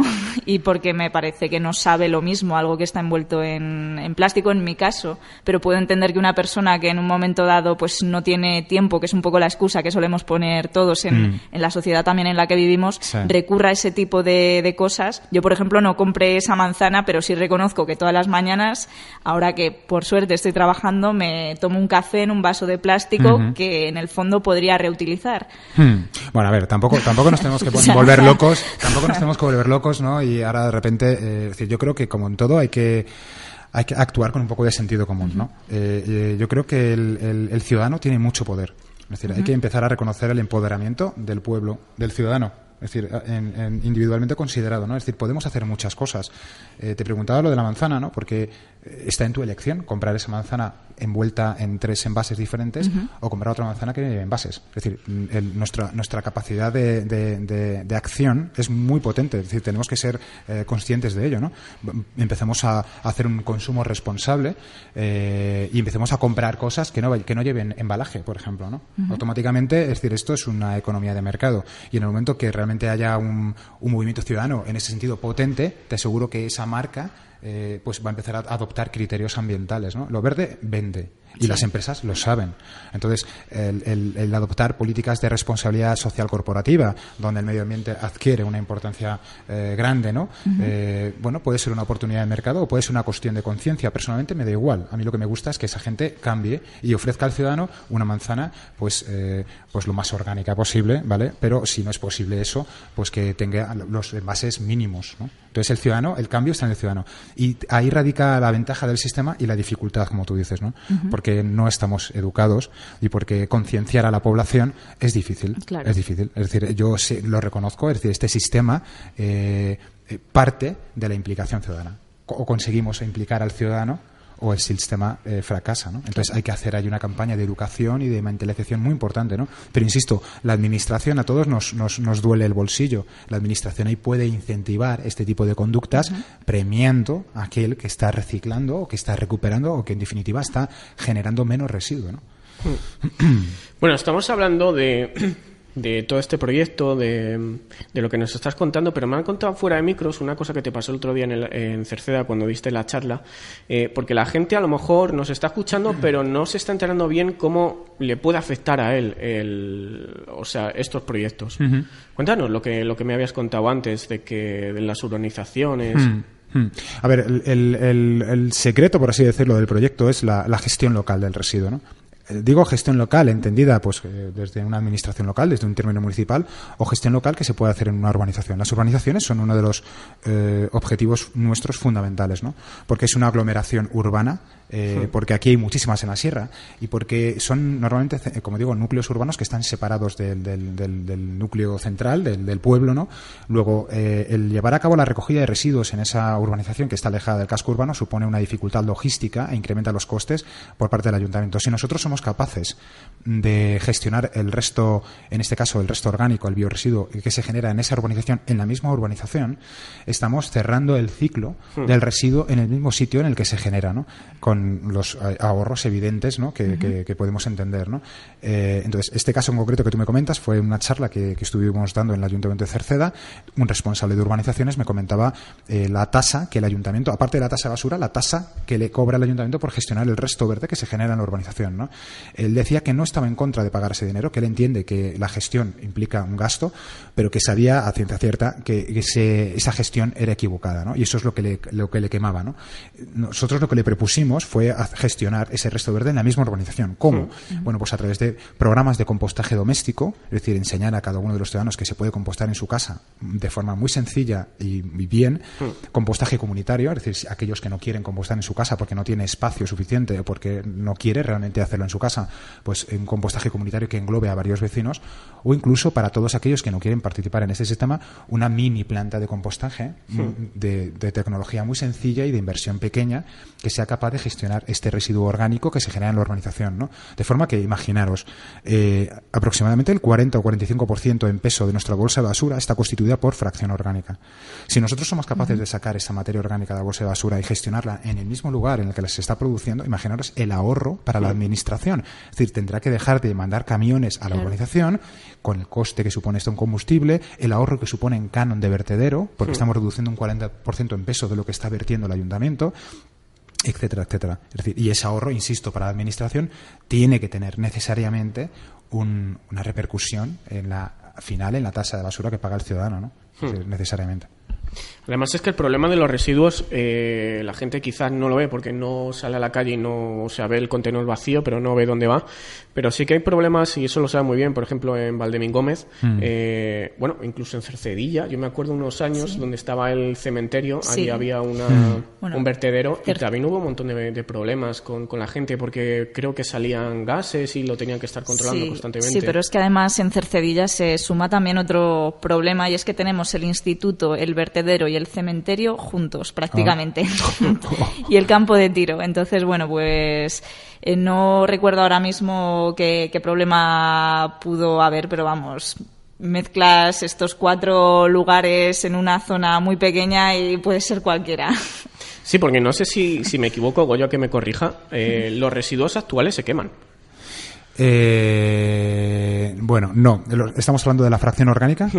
y porque me parece que no sabe lo mismo algo que está envuelto en plástico, en mi caso. Pero puedo entender que una persona que en un momento dado pues no tiene tiempo, que es un poco la excusa que solemos poner todos en la sociedad también en la que vivimos, sí, recurra a ese tipo de cosas. Yo, por ejemplo, no compré esa manzana, pero sí reconozco que todas las mañanas, ahora que por suerte estoy trabajando, me tomo un café en un vaso de plástico que en el fondo podría reutilizar. Bueno, a ver, tampoco nos tenemos que volver locos, ¿no? Y ahora de repente, es decir, yo creo que como en todo hay que actuar con un poco de sentido común, ¿no? Yo creo que el ciudadano tiene mucho poder. Es decir, hay que empezar a reconocer el empoderamiento del pueblo, del ciudadano. Es decir, individualmente considerado, ¿no? Es decir, podemos hacer muchas cosas. Te preguntaba lo de la manzana, ¿no? Porque está en tu elección comprar esa manzana envuelta en 3 envases diferentes o comprar otra manzana que lleve envases. Es decir, nuestra capacidad de acción es muy potente. Es decir, tenemos que ser conscientes de ello, ¿no? Empecemos a hacer un consumo responsable y empecemos a comprar cosas que no lleven embalaje, por ejemplo, ¿no? Automáticamente, es decir, esto es una economía de mercado y en el momento que realmente haya un movimiento ciudadano en ese sentido potente, te aseguro que esa marca pues va a empezar a adoptar criterios ambientales, ¿no? Lo verde vende y las empresas lo saben. Entonces, el adoptar políticas de responsabilidad social corporativa, donde el medio ambiente adquiere una importancia grande, ¿no? Bueno, puede ser una oportunidad de mercado o puede ser una cuestión de conciencia. Personalmente me da igual. A mí lo que me gusta es que esa gente cambie y ofrezca al ciudadano una manzana, pues lo más orgánica posible, ¿vale? Pero si no es posible eso, pues que tenga los envases mínimos, ¿no? Entonces el cambio está en el ciudadano. Y ahí radica la ventaja del sistema y la dificultad, como tú dices, ¿no? Porque no estamos educados y porque concienciar a la población es difícil. Claro. Es difícil. Es decir, yo lo reconozco, es decir, este sistema parte de la implicación ciudadana. O conseguimos implicar al ciudadano o el sistema fracasa, ¿no? Entonces hay que hacer ahí una campaña de educación y de mentalización muy importante, ¿no? Pero insisto, la administración a todos nos duele el bolsillo. La administración ahí puede incentivar este tipo de conductas premiando a aquel que está reciclando o que está recuperando o que en definitiva está generando menos residuo, ¿no? Bueno, estamos hablando de todo este proyecto, de lo que nos estás contando, pero me han contado fuera de micros una cosa que te pasó el otro día en Cerceda cuando diste la charla, porque la gente a lo mejor nos está escuchando pero no se está enterando bien cómo le puede afectar a él estos proyectos. Cuéntanos lo que me habías contado antes de las urbanizaciones. A ver, el secreto, por así decirlo, del proyecto es la gestión local del residuo, ¿no? Digo gestión local entendida pues desde una administración local, desde un término municipal, o gestión local que se puede hacer en una urbanización. Las urbanizaciones son uno de los objetivos nuestros fundamentales, ¿no? Porque es una aglomeración urbana, porque aquí hay muchísimas en la sierra y porque son normalmente, como digo, núcleos urbanos que están separados del núcleo central, del pueblo, ¿no? Luego, el llevar a cabo la recogida de residuos en esa urbanización que está alejada del casco urbano supone una dificultad logística e incrementa los costes por parte del ayuntamiento. Si nosotros somos capaces de gestionar el resto, en este caso el resto orgánico, el biorresiduo que se genera en esa urbanización, en la misma urbanización, estamos cerrando el ciclo del residuo en el mismo sitio en el que se genera, ¿no? Con los ahorros evidentes, ¿no? que podemos entender, ¿no? Entonces, este caso en concreto que tú me comentas fue una charla que estuvimos dando en el Ayuntamiento de Cerceda. Un responsable de urbanizaciones me comentaba la tasa que el Ayuntamiento, aparte de la tasa de basura, la tasa que le cobra el Ayuntamiento por gestionar el resto verde que se genera en la urbanización, ¿no? Él decía que no estaba en contra de pagar ese dinero, que él entiende que la gestión implica un gasto, pero que sabía a ciencia cierta que esa gestión era equivocada, ¿no? Y eso es lo que le quemaba, ¿no? Nosotros lo que le propusimos fue gestionar ese resto verde en la misma urbanización. ¿Cómo? Bueno, pues a través de programas de compostaje doméstico, es decir, enseñar a cada uno de los ciudadanos que se puede compostar en su casa de forma muy sencilla y bien. Compostaje comunitario, es decir, aquellos que no quieren compostar en su casa porque no tiene espacio suficiente o porque no quiere realmente hacerlo en su casa, pues un compostaje comunitario que englobe a varios vecinos, o incluso para todos aquellos que no quieren participar en ese sistema, una mini planta de compostaje de tecnología muy sencilla y de inversión pequeña que sea capaz de gestionar este residuo orgánico que se genera en la urbanización, ¿no? De forma que, imaginaros, aproximadamente el 40 o 45% en peso de nuestra bolsa de basura está constituida por fracción orgánica. Si nosotros somos capaces de sacar esa materia orgánica de la bolsa de basura y gestionarla en el mismo lugar en el que se está produciendo, imaginaros el ahorro para la administración. Es decir, tendrá que dejar de mandar camiones a la urbanización con el coste que supone esto en combustible, el ahorro que supone en canon de vertedero, porque estamos reduciendo un 40% en peso de lo que está vertiendo el ayuntamiento, etcétera, etcétera. Es decir, y ese ahorro, insisto, para la administración tiene que tener necesariamente una repercusión en la tasa de basura que paga el ciudadano, ¿no? Necesariamente. Además es que el problema de los residuos la gente quizás no lo ve porque no sale a la calle y no, o sea, ve el contenedor vacío pero no ve dónde va, pero sí que hay problemas y eso lo sabe muy bien, por ejemplo en Valdemín Gómez, bueno, incluso en Cercedilla, yo me acuerdo unos años donde estaba el cementerio, ahí había un vertedero y también hubo un montón de problemas con la gente porque creo que salían gases y lo tenían que estar controlando constantemente. Sí, pero es que además en Cercedilla se suma también otro problema y es que tenemos el instituto, el vertedero y el cementerio juntos prácticamente y el campo de tiro. Entonces, bueno, pues no recuerdo ahora mismo qué problema pudo haber, pero vamos, mezclas estos 4 lugares en una zona muy pequeña y puede ser cualquiera. Sí, porque no sé si me equivoco, Goyo, que me corrija, los residuos actuales se queman. Bueno, no. Estamos hablando de la fracción orgánica.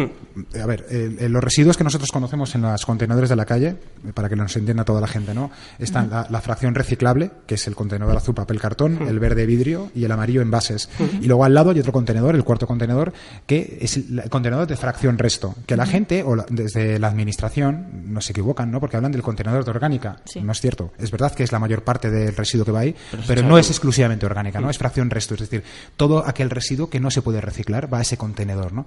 A ver, los residuos que nosotros conocemos en los contenedores de la calle, para que nos entienda toda la gente, ¿no? Están la fracción reciclable, que es el contenedor azul, papel, cartón, el verde, vidrio y el amarillo, envases. Y luego al lado hay otro contenedor, el cuarto contenedor, que es el contenedor de fracción resto. Que la gente, desde la administración, no se equivocan, ¿no? Porque hablan del contenedor de orgánica. No es cierto. Es verdad que es la mayor parte del residuo que va ahí, pero no es exclusivamente orgánica, ¿no? Es fracción resto, es decir, todo aquel residuo que no se puede reciclar va a ese contenedor, ¿no?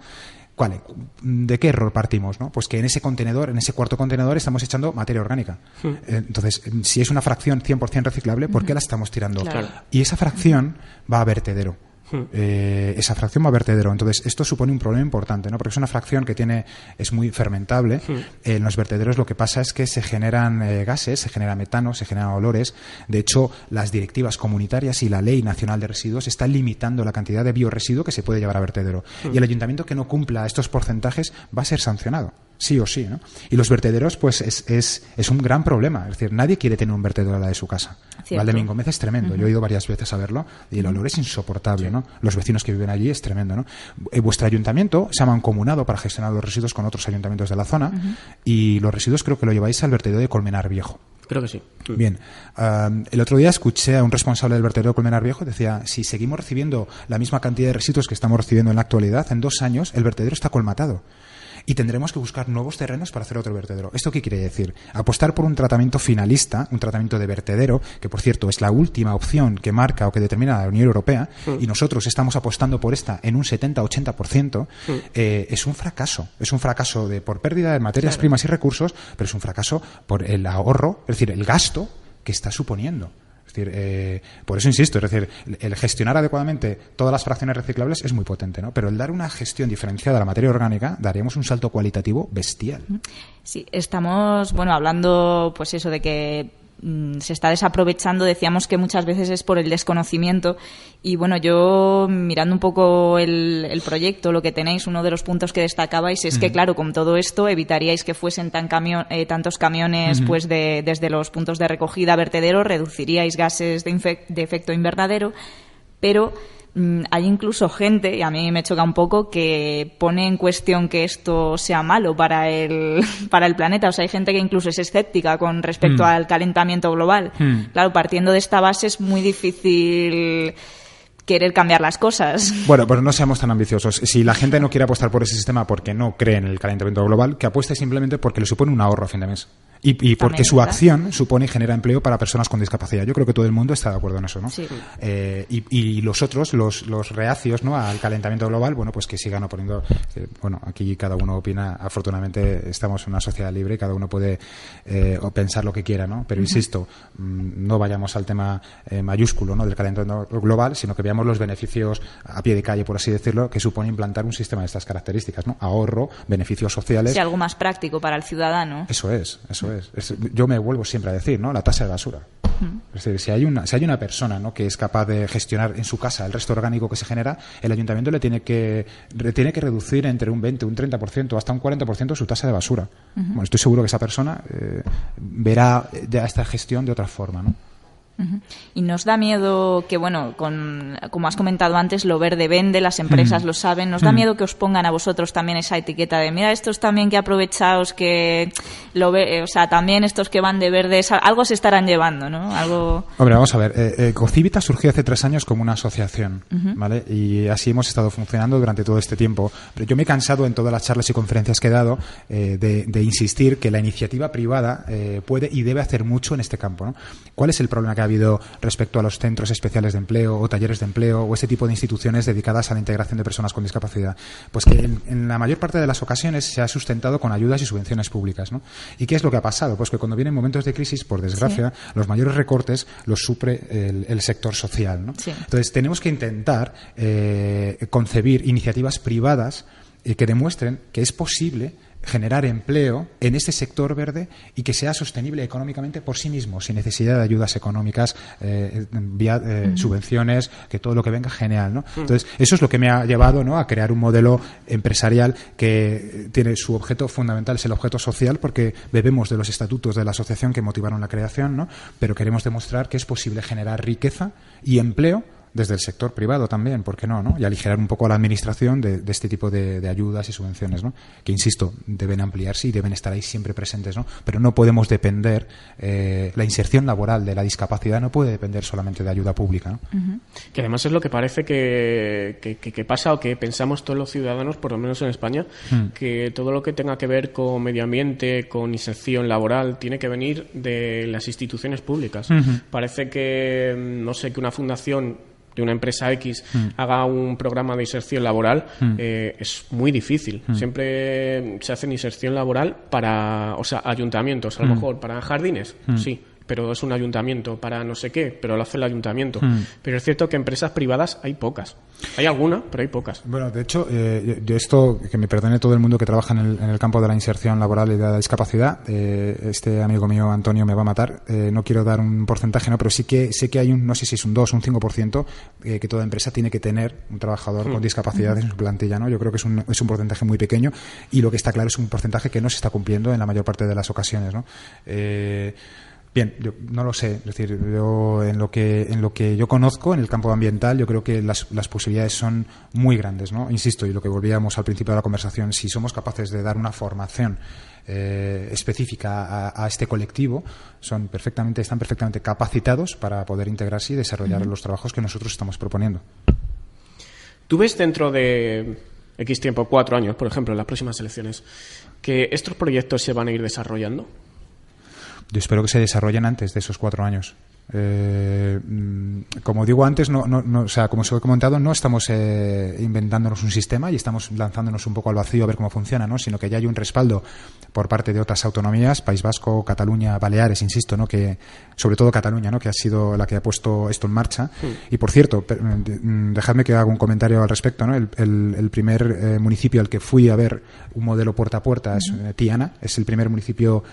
¿De qué error partimos, no? Pues que en ese contenedor, en ese cuarto contenedor, estamos echando materia orgánica. Entonces, si es una fracción 100% reciclable, ¿por qué la estamos tirando? Claro. Y esa fracción va a vertedero. Esa fracción va a vertedero. Entonces, esto supone un problema importante, ¿no? Porque es una fracción que es muy fermentable. En los vertederos lo que pasa es que se generan gases, se genera metano, se generan olores. De hecho, las directivas comunitarias y la Ley Nacional de Residuos están limitando la cantidad de biorresiduo que se puede llevar a vertedero. Y el ayuntamiento que no cumpla estos porcentajes va a ser sancionado. Sí o sí, ¿no? Y los vertederos, pues es un gran problema. Es decir, nadie quiere tener un vertedero al lado de su casa. Valdemín Gómez es tremendo. Yo he ido varias veces a verlo y el olor es insoportable, ¿no? Los vecinos que viven allí es tremendo, ¿no? Vuestro ayuntamiento se ha mancomunado para gestionar los residuos con otros ayuntamientos de la zona y los residuos creo que lo lleváis al vertedero de Colmenar Viejo. Creo que sí. Bien. El otro día escuché a un responsable del vertedero de Colmenar Viejo, decía, si seguimos recibiendo la misma cantidad de residuos que estamos recibiendo en la actualidad, en 2 años el vertedero está colmatado. Y tendremos que buscar nuevos terrenos para hacer otro vertedero. ¿Esto qué quiere decir? Apostar por un tratamiento finalista, un tratamiento de vertedero, que por cierto es la última opción que marca o que determina la Unión Europea, y nosotros estamos apostando por esta en un 70-80%, es un fracaso. Es un fracaso por pérdida de materias primas y recursos, pero es un fracaso por el ahorro, es decir, el gasto que está suponiendo. Es decir, por eso insisto, es decir, el gestionar adecuadamente todas las fracciones reciclables es muy potente, ¿no? Pero el dar una gestión diferenciada a la materia orgánica daríamos un salto cualitativo bestial. Sí, estamos, hablando, pues eso de que se está desaprovechando. Decíamos que muchas veces es por el desconocimiento. Y bueno, yo mirando un poco el proyecto, lo que tenéis, uno de los puntos que destacabais es que, claro, con todo esto evitaríais que fuesen tantos camiones pues desde los puntos de recogida a vertedero, reduciríais gases de efecto invernadero, pero hay incluso gente, y a mí me choca un poco, que pone en cuestión que esto sea malo para el planeta. O sea, hay gente que incluso es escéptica con respecto al calentamiento global. Claro, partiendo de esta base es muy difícil querer cambiar las cosas. Bueno, pero no seamos tan ambiciosos. Si la gente no quiere apostar por ese sistema porque no cree en el calentamiento global, que apueste simplemente porque le supone un ahorro a fin de mes. Y porque su acción supone y genera empleo para personas con discapacidad. Yo creo que todo el mundo está de acuerdo en eso, ¿no? Sí. Y los otros, los reacios, ¿no?, al calentamiento global, bueno, pues que sigan oponiendo. Bueno, aquí cada uno opina. Afortunadamente estamos en una sociedad libre y cada uno puede pensar lo que quiera, ¿no? Pero insisto, no vayamos al tema mayúsculo, ¿no?, del calentamiento global, sino que veamos los beneficios a pie de calle, por así decirlo, que supone implantar un sistema de estas características, ¿no? Ahorro, beneficios sociales. Sí, algo más práctico para el ciudadano. Eso es. Yo me vuelvo siempre a decir, ¿no?, la tasa de basura. Es decir, si hay una persona, ¿no?, que es capaz de gestionar en su casa el resto orgánico que se genera, el ayuntamiento le tiene que reducir entre un 20, un 30%, hasta un 40% su tasa de basura. Bueno, estoy seguro que esa persona verá ya esta gestión de otra forma, ¿no? Y nos da miedo que, bueno, como has comentado antes, lo verde vende, las empresas lo saben, nos da miedo que os pongan a vosotros también esa etiqueta de mira, estos también que aprovechaos, que o sea, también estos que van de verde, algo se estarán llevando, ¿no? Algo... Hombre, vamos a ver, Cocivita surgió hace 3 años como una asociación, ¿vale? Y así hemos estado funcionando durante todo este tiempo. Pero yo me he cansado en todas las charlas y conferencias que he dado de insistir que la iniciativa privada puede y debe hacer mucho en este campo, ¿no? ¿Cuál es el problema que ha habido respecto a los centros especiales de empleo o talleres de empleo o este tipo de instituciones dedicadas a la integración de personas con discapacidad? Pues que en la mayor parte de las ocasiones se ha sustentado con ayudas y subvenciones públicas, ¿no? ¿Y qué es lo que ha pasado? Pues que cuando vienen momentos de crisis, por desgracia, los mayores recortes los sufre el sector social, ¿no? Sí. Entonces tenemos que intentar concebir iniciativas privadas que demuestren que es posible generar empleo en este sector verde y que sea sostenible económicamente por sí mismo, sin necesidad de ayudas económicas, vía subvenciones, que todo lo que venga, genial, ¿no? Entonces, eso es lo que me ha llevado, ¿no?, a crear un modelo empresarial que tiene su objeto fundamental, es el objeto social, porque bebemos de los estatutos de la asociación que motivaron la creación, ¿no?, pero queremos demostrar que es posible generar riqueza y empleo desde el sector privado también, ¿por qué no? ¿No? Y aligerar un poco a la administración de este tipo de ayudas y subvenciones, ¿no? Que, insisto, deben ampliarse y deben estar ahí siempre presentes, ¿no? Pero no podemos depender, la inserción laboral de la discapacidad no puede depender solamente de ayuda pública, ¿no? Que además es lo que parece que pasa o que pensamos todos los ciudadanos, por lo menos en España, que todo lo que tenga que ver con medio ambiente, con inserción laboral, tiene que venir de las instituciones públicas. Parece que, no sé, que una fundación de una empresa X haga un programa de inserción laboral, es muy difícil. Siempre se hace inserción laboral para, o sea, ayuntamientos, a lo mejor para jardines, sí, pero es un ayuntamiento, para no sé qué, pero lo hace el ayuntamiento. Pero es cierto que empresas privadas hay pocas. Hay alguna, pero hay pocas. Bueno, de hecho, yo esto, que me perdone todo el mundo que trabaja en el campo de la inserción laboral y de la discapacidad, este amigo mío, Antonio, me va a matar. No quiero dar un porcentaje, no, pero sí que sé que hay no sé si es un 2 o un 5%, que toda empresa tiene que tener un trabajador con discapacidad en su plantilla, ¿no? Yo creo que es un porcentaje muy pequeño, y lo que está claro es un porcentaje que no se está cumpliendo en la mayor parte de las ocasiones, ¿no? Bien, yo no lo sé, es decir, yo en lo que yo conozco en el campo ambiental, yo creo que las posibilidades son muy grandes, ¿no? Insisto, y lo que volvíamos al principio de la conversación, si somos capaces de dar una formación específica a este colectivo, están perfectamente capacitados para poder integrarse y desarrollar los trabajos que nosotros estamos proponiendo. ¿Tú ves dentro de X tiempo, 4 años, por ejemplo, en las próximas elecciones, que estos proyectos se van a ir desarrollando? Yo espero que se desarrollen antes de esos 4 años. Como digo antes, o sea, como os he comentado, no estamos inventándonos un sistema y estamos lanzándonos un poco al vacío a ver cómo funciona, ¿no? Sino que ya hay un respaldo por parte de otras autonomías, País Vasco, Cataluña, Baleares, insisto, ¿no? Que sobre todo Cataluña, ¿no? Que ha sido la que ha puesto esto en marcha. Y por cierto, dejadme que haga un comentario al respecto, ¿no? El primer municipio al que fui a ver un modelo puerta a puerta es Tiana, es el primer municipio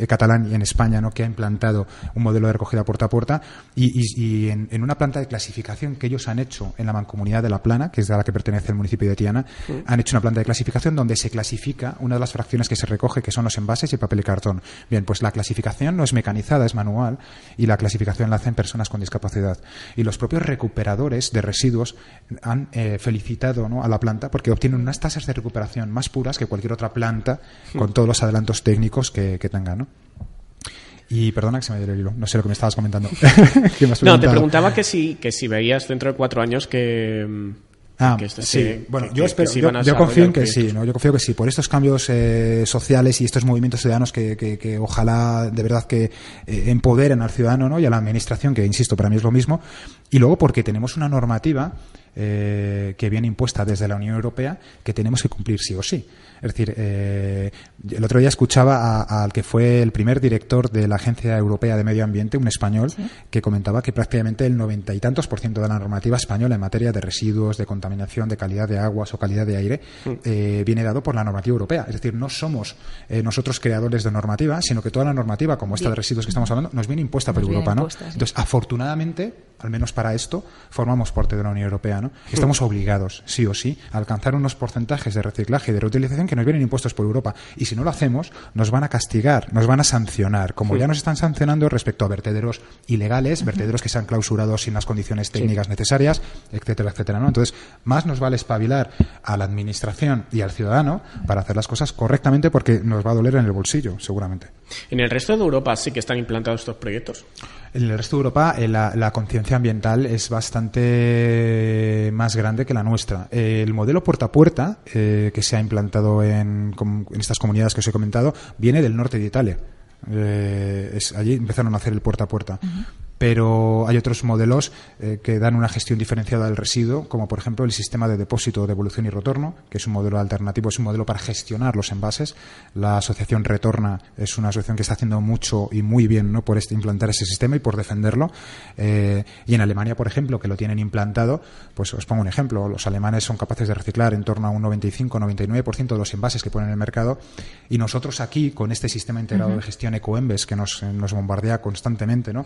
catalán y en España, ¿no? Que ha implantado un modelo de recogida puerta a puerta y en una planta de clasificación que ellos han hecho en la mancomunidad de La Plana, que es a la que pertenece el municipio de Tiana, han hecho una planta de clasificación donde se clasifica una de las fracciones que se recoge, que son los envases y el papel y cartón. Bien, pues la clasificación no es mecanizada, es manual, y la clasificación la hacen personas con discapacidad. Y los propios recuperadores de residuos han felicitado, ¿no? a la planta porque obtienen unas tasas de recuperación más puras que cualquier otra planta con todos los adelantos técnicos que tenga, ¿no? Y perdona que se me dio el hilo, no sé lo que me estabas comentando. No, te preguntaba que si veías dentro de 4 años que sí. Bueno, yo confío en que sí, ¿no? Yo confío que sí. Por estos cambios sociales y estos movimientos ciudadanos que ojalá de verdad que empoderen al ciudadano, ¿no? Y a la administración, que insisto, para mí es lo mismo. Y luego porque tenemos una normativa que viene impuesta desde la Unión Europea que tenemos que cumplir sí o sí. Es decir, el otro día escuchaba al que fue el primer director de la Agencia Europea de Medio Ambiente, un español, ¿sí? Que comentaba que prácticamente el 90 y tantos % de la normativa española en materia de residuos, de contaminación, de calidad de aguas o calidad de aire, viene dado por la normativa europea. Es decir, no somos nosotros creadores de normativa, sino que toda la normativa, como esta de residuos que estamos hablando, nos viene impuesta por Europa, ¿no? Sí. Entonces, afortunadamente, al menos para esto, formamos parte de la Unión Europea, ¿no? Estamos obligados, sí o sí, a alcanzar unos porcentajes de reciclaje y de reutilización que nos vienen impuestos por Europa. Y si no lo hacemos, nos van a castigar, nos van a sancionar, como ya nos están sancionando respecto a vertederos ilegales, vertederos que se han clausurado sin las condiciones técnicas necesarias, etcétera, etcétera, ¿no? Entonces, más nos vale espabilar a la administración y al ciudadano para hacer las cosas correctamente, porque nos va a doler en el bolsillo, seguramente. ¿En el resto de Europa sí que están implantados estos proyectos? En el resto de Europa la conciencia ambiental es bastante más grande que la nuestra. El modelo puerta a puerta que se ha implantado en estas comunidades que os he comentado viene del norte de Italia. Allí empezaron a hacer el puerta a puerta. Pero hay otros modelos que dan una gestión diferenciada del residuo, como por ejemplo el sistema de depósito, devolución y retorno, que es un modelo alternativo, es un modelo para gestionar los envases. La asociación Retorna es una asociación que está haciendo mucho y muy bien, ¿no? Por implantar ese sistema y por defenderlo. Y en Alemania, por ejemplo, que lo tienen implantado, pues os pongo un ejemplo. Los alemanes son capaces de reciclar en torno a un 95-99% de los envases que ponen en el mercado, y nosotros aquí, con este sistema integrado de gestión Ecoembes que nos bombardea constantemente, ¿no?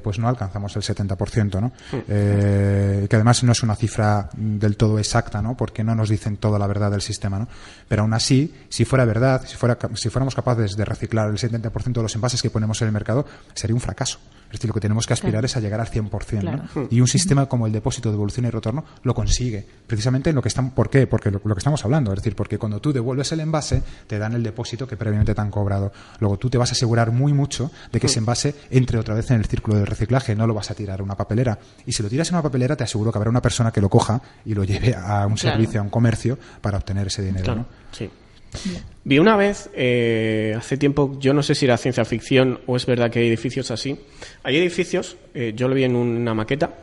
Pues no alcanzamos el 70%, ¿no? Que además no es una cifra del todo exacta, ¿no? Porque no nos dicen toda la verdad del sistema, ¿no? Pero aún así, si fuera verdad, si fuéramos capaces de reciclar el 70% de los envases que ponemos en el mercado, sería un fracaso. Es decir, lo que tenemos que aspirar es a llegar al 100%, ¿no? Y un sistema como el depósito, devolución y retorno lo consigue. Precisamente en lo que estamos... ¿Por qué? Porque lo que estamos hablando. Es decir, porque cuando tú devuelves el envase, te dan el depósito que previamente te han cobrado. Luego tú te vas a asegurar muy mucho de que ese envase entre otra vez en el círculo de reciclaje, no lo vas a tirar a una papelera. Y si lo tiras en una papelera, te aseguro que habrá una persona que lo coja y lo lleve a un servicio, a un comercio, para obtener ese dinero, ¿no? Sí. Vi una vez, hace tiempo, yo no sé si era ciencia ficción o es verdad que hay edificios así. Hay edificios, yo lo vi en una maqueta,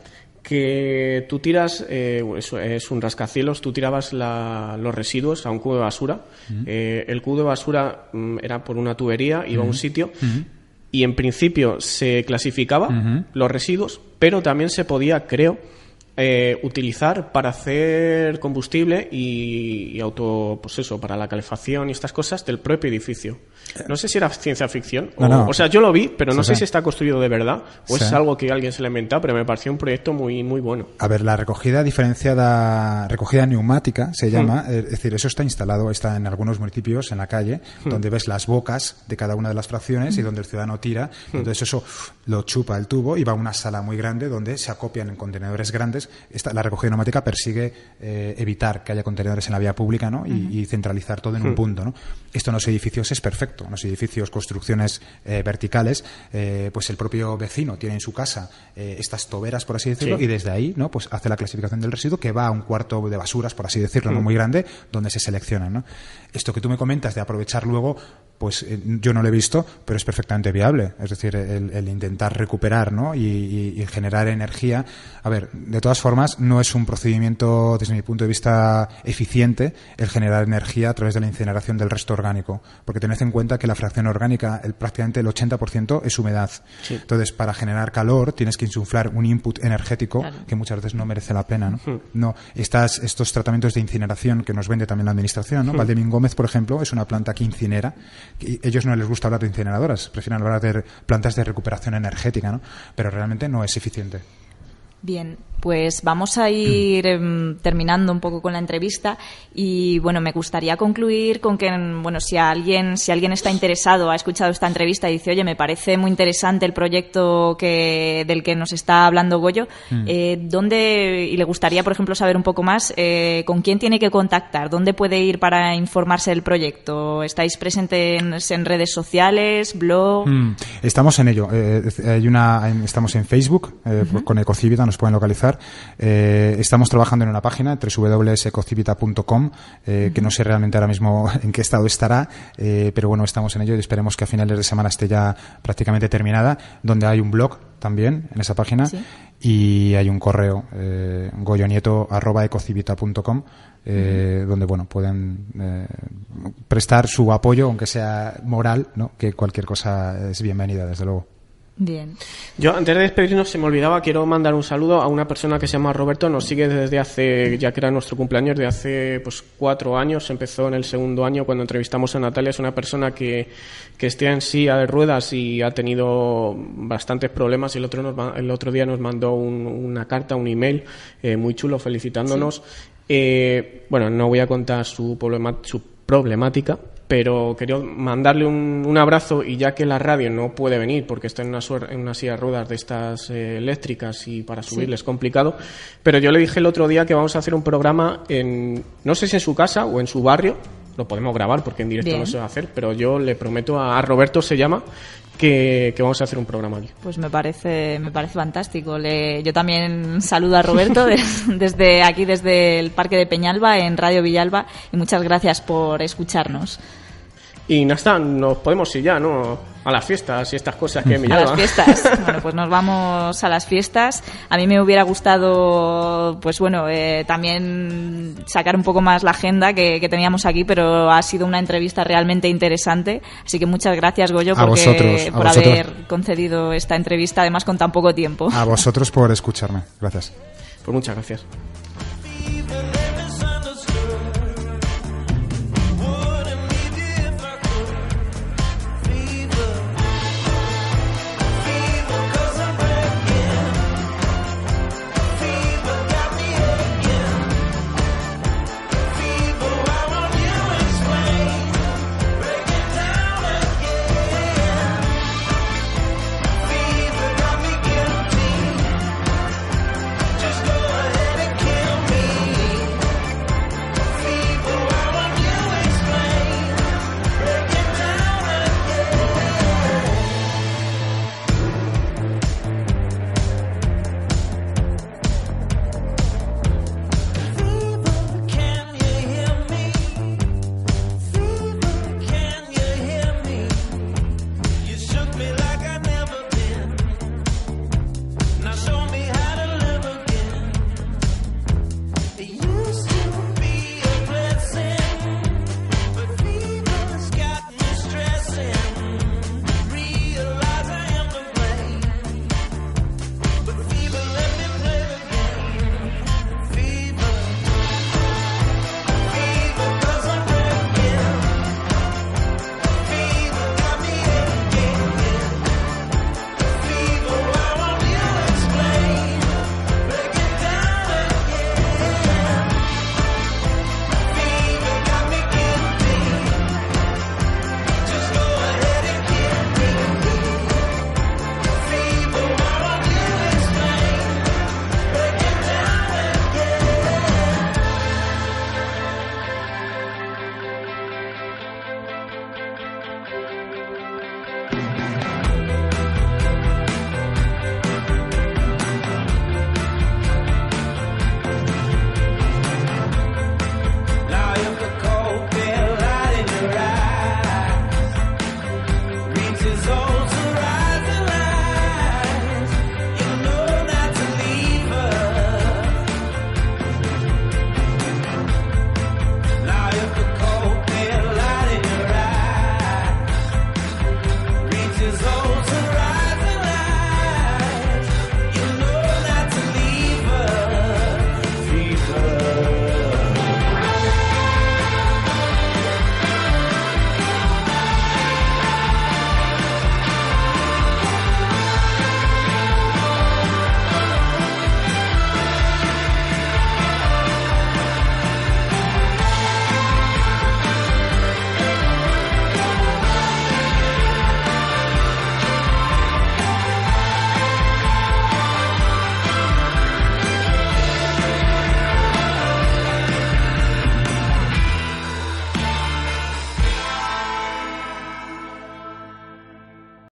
que tú tiras, es un rascacielos, tú tirabas los residuos a un cubo de basura. El cubo de basura era por una tubería, iba a un sitio, y en principio se clasificaba los residuos, pero también se podía, creo, utilizar para hacer combustible y pues eso, para la calefacción y estas cosas del propio edificio. No sé si era ciencia ficción o sea, yo lo vi, pero no sé si está construido de verdad o es algo que alguien se le ha inventado, pero me pareció un proyecto muy, muy bueno. A ver, la recogida diferenciada, recogida neumática se llama, es decir, eso está instalado, está en algunos municipios en la calle, donde ves las bocas de cada una de las fracciones y donde el ciudadano tira, entonces eso lo chupa el tubo y va a una sala muy grande donde se acopian en contenedores grandes. La recogida neumática persigue evitar que haya contenedores en la vía pública, ¿no? Y centralizar todo en un punto, ¿no? Esto en los edificios es perfecto. En los edificios, construcciones verticales, pues el propio vecino tiene en su casa estas toberas, por así decirlo, y desde ahí, ¿no? Pues hace la clasificación del residuo, que va a un cuarto de basuras, por así decirlo, no muy grande, donde se seleccionan, ¿no? Esto que tú me comentas de aprovechar luego, pues yo no lo he visto, pero es perfectamente viable. Es decir, el intentar recuperar, ¿no? y generar energía. A ver, de todas formas, no es un procedimiento, desde mi punto de vista, eficiente el generar energía a través de la incineración del resto orgánico, porque tened en cuenta que la fracción orgánica, prácticamente el 80% es humedad. Sí. Entonces, para generar calor tienes que insuflar un input energético que muchas veces no merece la pena, ¿no? No, estos tratamientos de incineración que nos vende también la administración, ¿no? Valdemín Gómez, por ejemplo, es una planta que incinera. Y ellos no les gusta hablar de incineradoras, prefieren hablar de plantas de recuperación energética, ¿no? Pero realmente no es eficiente. Bien, pues vamos a ir terminando un poco con la entrevista y bueno, me gustaría concluir con que bueno, si alguien está interesado, ha escuchado esta entrevista y dice, oye, me parece muy interesante el proyecto del que nos está hablando Goyo, ¿dónde, y le gustaría, por ejemplo, saber un poco más, con quién tiene que contactar, dónde puede ir para informarse del proyecto? ¿Estáis presentes en redes sociales, blog? Estamos en ello. Estamos en Facebook con Ecocivita, nos pueden localizar. Estamos trabajando en una página, www.ecocivita.com, que no sé realmente ahora mismo en qué estado estará, pero bueno, estamos en ello y esperemos que a finales de semana esté ya prácticamente terminada, donde hay un blog también en esa página. ¿Sí? Y hay un correo, goyonieto@ecocivita.com, donde bueno, pueden prestar su apoyo, aunque sea moral, ¿no? Que cualquier cosa es bienvenida, desde luego. Bien. Yo, antes de despedirnos, se me olvidaba, quiero mandar un saludo a una persona que se llama Roberto, nos sigue desde hace, ya que era nuestro cumpleaños, de hace 4 años, empezó en el segundo año cuando entrevistamos a Natalia. Es una persona que está en silla de ruedas y ha tenido bastantes problemas, y el otro día nos mandó una carta, un email muy chulo felicitándonos. Sí. Bueno, no voy a contar su problemática, pero quería mandarle un abrazo, y ya que la radio no puede venir porque está en una silla de ruedas de estas eléctricas y para subirle es complicado, pero yo le dije el otro día que vamos a hacer un programa no sé si en su casa o en su barrio, lo podemos grabar porque en directo no se va a hacer, pero yo le prometo a Roberto, se llama, que vamos a hacer un programa aquí. Pues me parece fantástico. Yo también saludo a Roberto desde aquí, desde el Parque de Peñalba, en Radio Villalba, y muchas gracias por escucharnos. Y nada, nos podemos ir ya, ¿no? A las fiestas y estas cosas que me llaman. A las fiestas. Bueno, pues nos vamos a las fiestas. A mí me hubiera gustado, pues bueno, también sacar un poco más la agenda que teníamos aquí, pero ha sido una entrevista realmente interesante. Así que muchas gracias, Goyo, por haber concedido esta entrevista, además con tan poco tiempo. A vosotros por escucharme. Gracias. Pues muchas gracias.